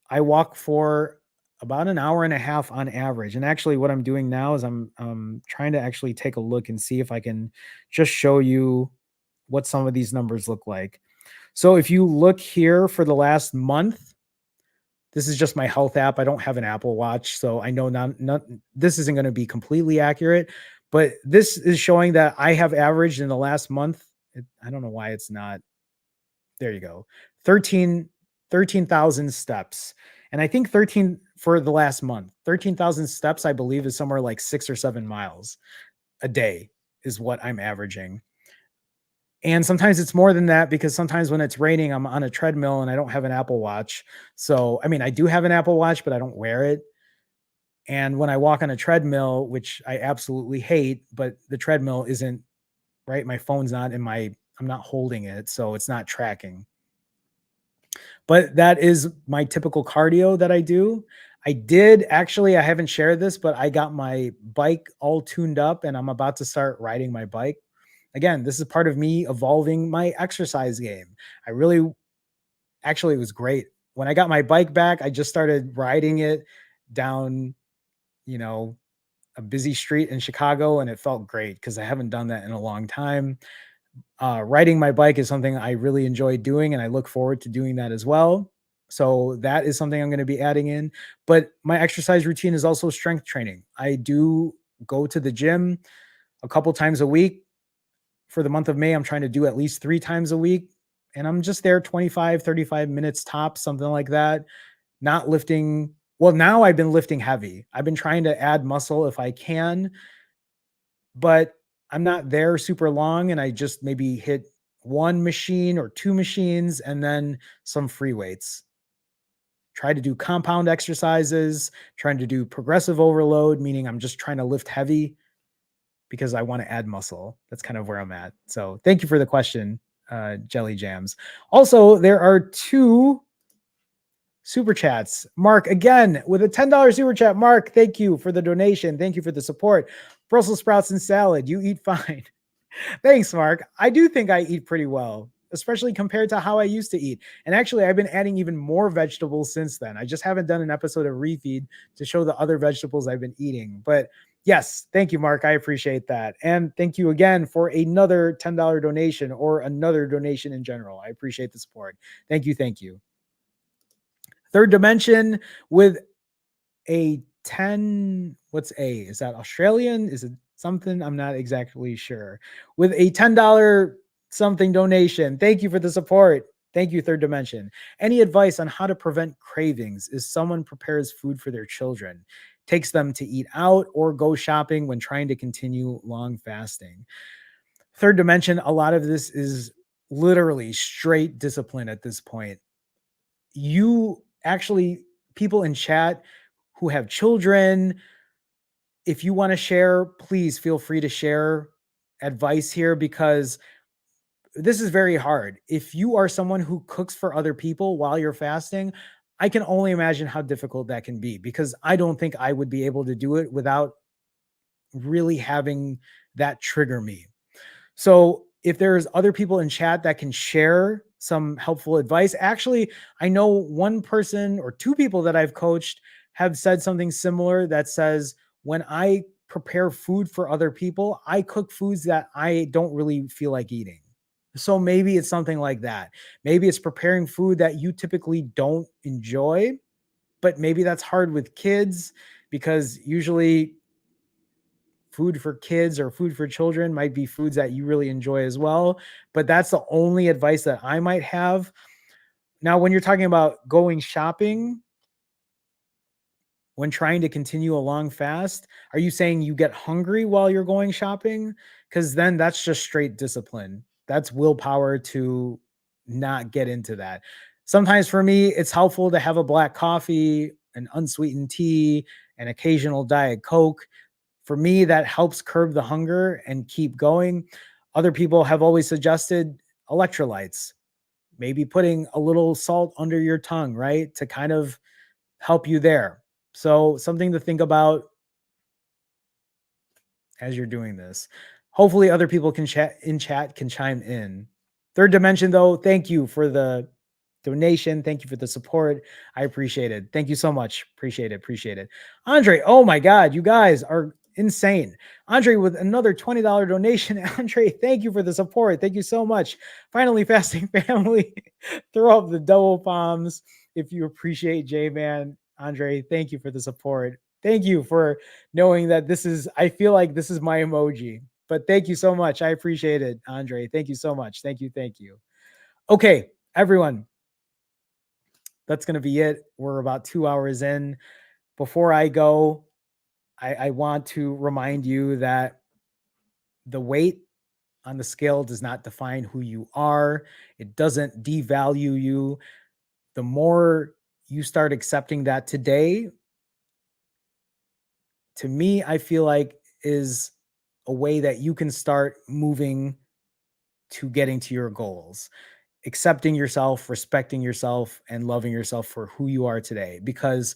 I walk for about an hour and a half on average. And actually what I'm doing now is I'm trying to actually take a look and see if I can just show you what some of these numbers look like. So if you look here for the last month, this is just my health app. I don't have an Apple Watch, so I know this isn't going to be completely accurate, But this is showing that I have averaged in the last month. I don't know why it's not. There you go. 13,000 steps. And I think 13 for the last month. 13,000 steps, I believe, is somewhere like 6 or 7 miles a day is what I'm averaging. And sometimes it's more than that because sometimes when it's raining, I'm on a treadmill and I don't have an Apple Watch. So, I mean, I do have an Apple Watch, but I don't wear it. And when I walk on a treadmill, which I absolutely hate, but the treadmill isn't right. My phone's not I'm not holding it. So it's not tracking. But that is my typical cardio that I do. I haven't shared this, but I got my bike all tuned up and I'm about to start riding my bike. Again, this is part of me evolving my exercise game. I really, actually, it was great. When I got my bike back, I just started riding it down, you know, a busy street in Chicago, and it felt great because I haven't done that in a long time. Riding my bike is something I really enjoy doing, and I look forward to doing that as well. So that is something I'm going to be adding in. But my exercise routine is also strength training. I do go to the gym a couple times a week. For the month of May, I'm trying to do at least 3 times a week. And I'm just there 25, 35 minutes tops, something like that. Not lifting. Well, now I've been lifting heavy. I've been trying to add muscle if I can, but I'm not there super long. And I just maybe hit one machine or 2 machines and then some free weights. Try to do compound exercises, trying to do progressive overload, meaning I'm just trying to lift heavy because I want to add muscle. That's kind of where I'm at. So thank you for the question, Jelly Jams. Also, there are 2 super chats. Mark, again, with a $10 super chat. Mark, thank you for the donation. Thank you for the support. Brussels sprouts and salad. You eat fine. Thanks, Mark. I do think I eat pretty well, especially compared to how I used to eat. And actually, I've been adding even more vegetables since then. I just haven't done an episode of Refeed to show the other vegetables I've been eating. But yes, thank you, Mark. I appreciate that. And thank you again for another $10 donation or another donation in general. I appreciate the support. Thank you. Thank you. Third Dimension with a 10, what's A? Is that Australian? Is it something? I'm not exactly sure. With a $10 something donation. Thank you for the support. Thank you, Third Dimension. Any advice on how to prevent cravings as someone prepares food for their children, takes them to eat out or go shopping when trying to continue long fasting? Third Dimension, a lot of this is literally straight discipline at this point. You actually, people in chat who have children, if you want to share, please feel free to share advice here because this is very hard. If you are someone who cooks for other people while you're fasting, I can only imagine how difficult that can be because I don't think I would be able to do it without really having that trigger me. So if there's other people in chat that can share some helpful advice, actually, I know one person or 2 people that I've coached have said something similar that says, when I prepare food for other people, I cook foods that I don't really feel like eating. So maybe it's something like that. Maybe it's preparing food that you typically don't enjoy, but maybe that's hard with kids because usually food for kids or food for children might be foods that you really enjoy as well. But that's the only advice that I might have. Now, when you're talking about going shopping, when trying to continue a long fast, are you saying you get hungry while you're going shopping? Because then that's just straight discipline. That's willpower to not get into that. Sometimes for me, it's helpful to have a black coffee, an unsweetened tea, an occasional Diet Coke. For me, that helps curb the hunger and keep going. Other people have always suggested electrolytes, maybe putting a little salt under your tongue, right? To kind of help you there. So, something to think about as you're doing this. Hopefully, other people can chat can chime in. Third Dimension, though, thank you for the donation. Thank you for the support. I appreciate it. Thank you so much. Appreciate it. Appreciate it. Andre, oh my God, you guys are insane. Andre with another $20 donation. Andre, thank you for the support. Thank you so much. Finally, fasting family. Throw up the double palms if you appreciate J-Man. Andre, thank you for the support. Thank you for knowing that this is, I feel like this is my emoji. But thank you so much. I appreciate it, Andre. Thank you so much. Thank you. Thank you. Okay, everyone, that's going to be it. We're about 2 hours in. Before I go, I want to remind you that the weight on the scale does not define who you are. It doesn't devalue you. The more you start accepting that today, to me, I feel like is a way that you can start moving to getting to your goals, accepting yourself, respecting yourself, and loving yourself for who you are today. Because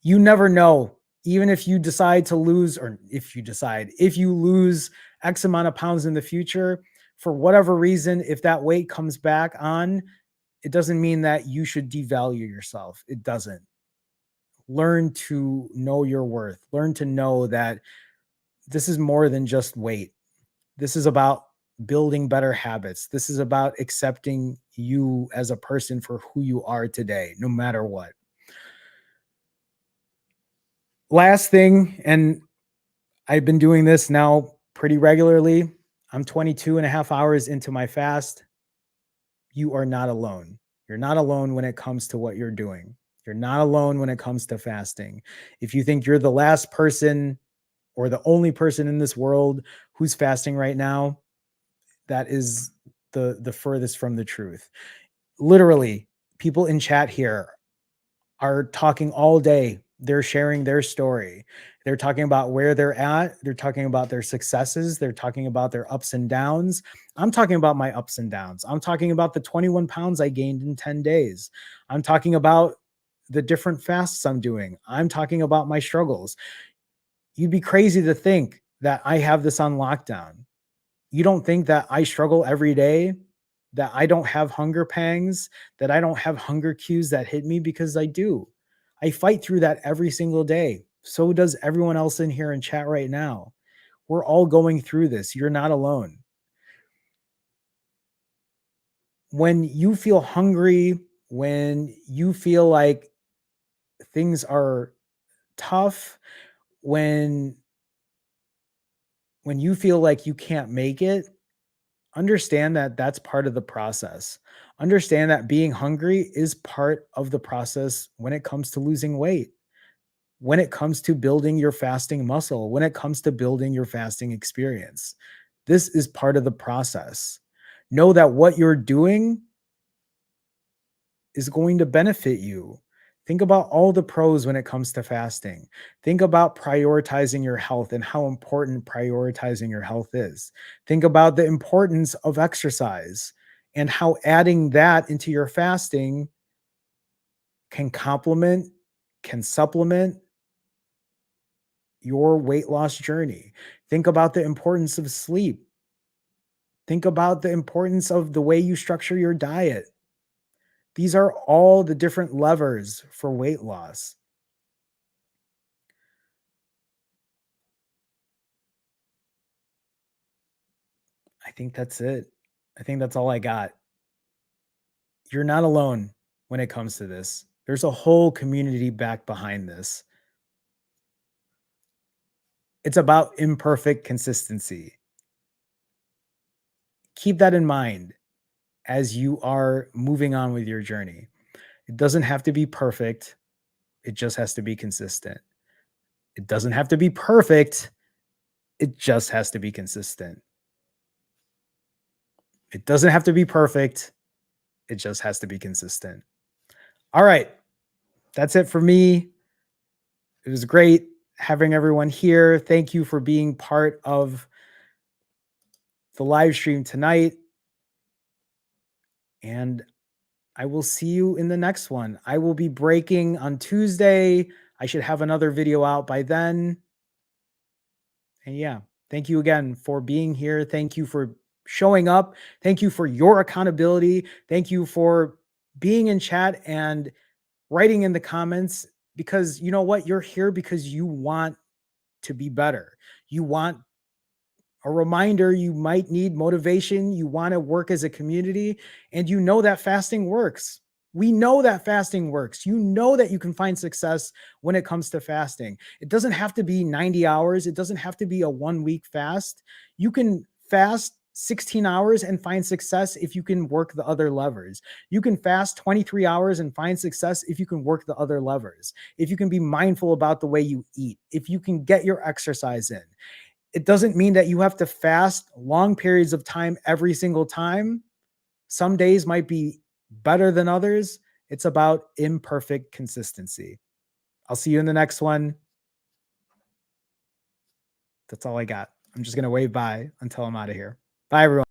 you never know, even if you decide to lose, or if you lose X amount of pounds in the future, for whatever reason, if that weight comes back on, it doesn't mean that you should devalue yourself. It doesn't. Learn to know your worth. Learn to know that this is more than just weight. This is about building better habits. This is about accepting you as a person for who you are today, no matter what. Last thing, and I've been doing this now pretty regularly. I'm 22 and a half hours into my fast. You are not alone. You're not alone when it comes to what you're doing. You're not alone when it comes to fasting. If you think you're the last person or the only person in this world who's fasting right now, that is the furthest from the truth. Literally, people in chat here are talking all day. They're sharing their story. They're talking about where they're at. They're talking about their successes. They're talking about their ups and downs. I'm talking about my ups and downs. I'm talking about the 21 pounds I gained in 10 days. I'm talking about the different fasts I'm doing. I'm talking about my struggles. You'd be crazy to think that I have this on lockdown. You don't think that I struggle every day, that I don't have hunger pangs, that I don't have hunger cues that hit me, because I do. I fight through that every single day. So does everyone else in here in chat right now. We're all going through this. You're not alone. When you feel hungry, when you feel like things are tough, when you feel like you can't make it, understand that that's part of the process. Understand that being hungry is part of the process when it comes to losing weight, when it comes to building your fasting muscle, when it comes to building your fasting experience. This is part of the process. Know that what you're doing is going to benefit you. Think about all the pros when it comes to fasting. Think about prioritizing your health and how important prioritizing your health is. Think about the importance of exercise and how adding that into your fasting can complement, can supplement your weight loss journey. Think about the importance of sleep. Think about the importance of the way you structure your diet. These are all the different levers for weight loss. I think that's it. I think that's all I got. You're not alone when it comes to this. There's a whole community back behind this. It's about imperfect consistency. Keep that in mind as you are moving on with your journey. It doesn't have to be perfect, it just has to be consistent. It doesn't have to be perfect, it just has to be consistent. It doesn't have to be perfect, it just has to be consistent. All right, that's it for me. It was great having everyone here. Thank you for being part of the live stream tonight. And I will see you in the next one. I will be breaking on Tuesday. I should have another video out by then. And yeah, thank you again for being here. Thank you for showing up. Thank you for your accountability. Thank you for being in chat and writing in the comments, because you know what? You're here because you want to be better. You want a reminder, you might need motivation, you want to work as a community, and you know that fasting works. We know that fasting works. You know that you can find success when it comes to fasting. It doesn't have to be 90 hours. It doesn't have to be a 1 week fast. You can fast 16 hours and find success if you can work the other levers. You can fast 23 hours and find success if you can work the other levers. If you can be mindful about the way you eat, if you can get your exercise in. It doesn't mean that you have to fast long periods of time every single time. Some days might be better than others. It's about imperfect consistency. I'll see you in the next one. That's all I got. I'm just going to wave bye until I'm out of here. Bye, everyone.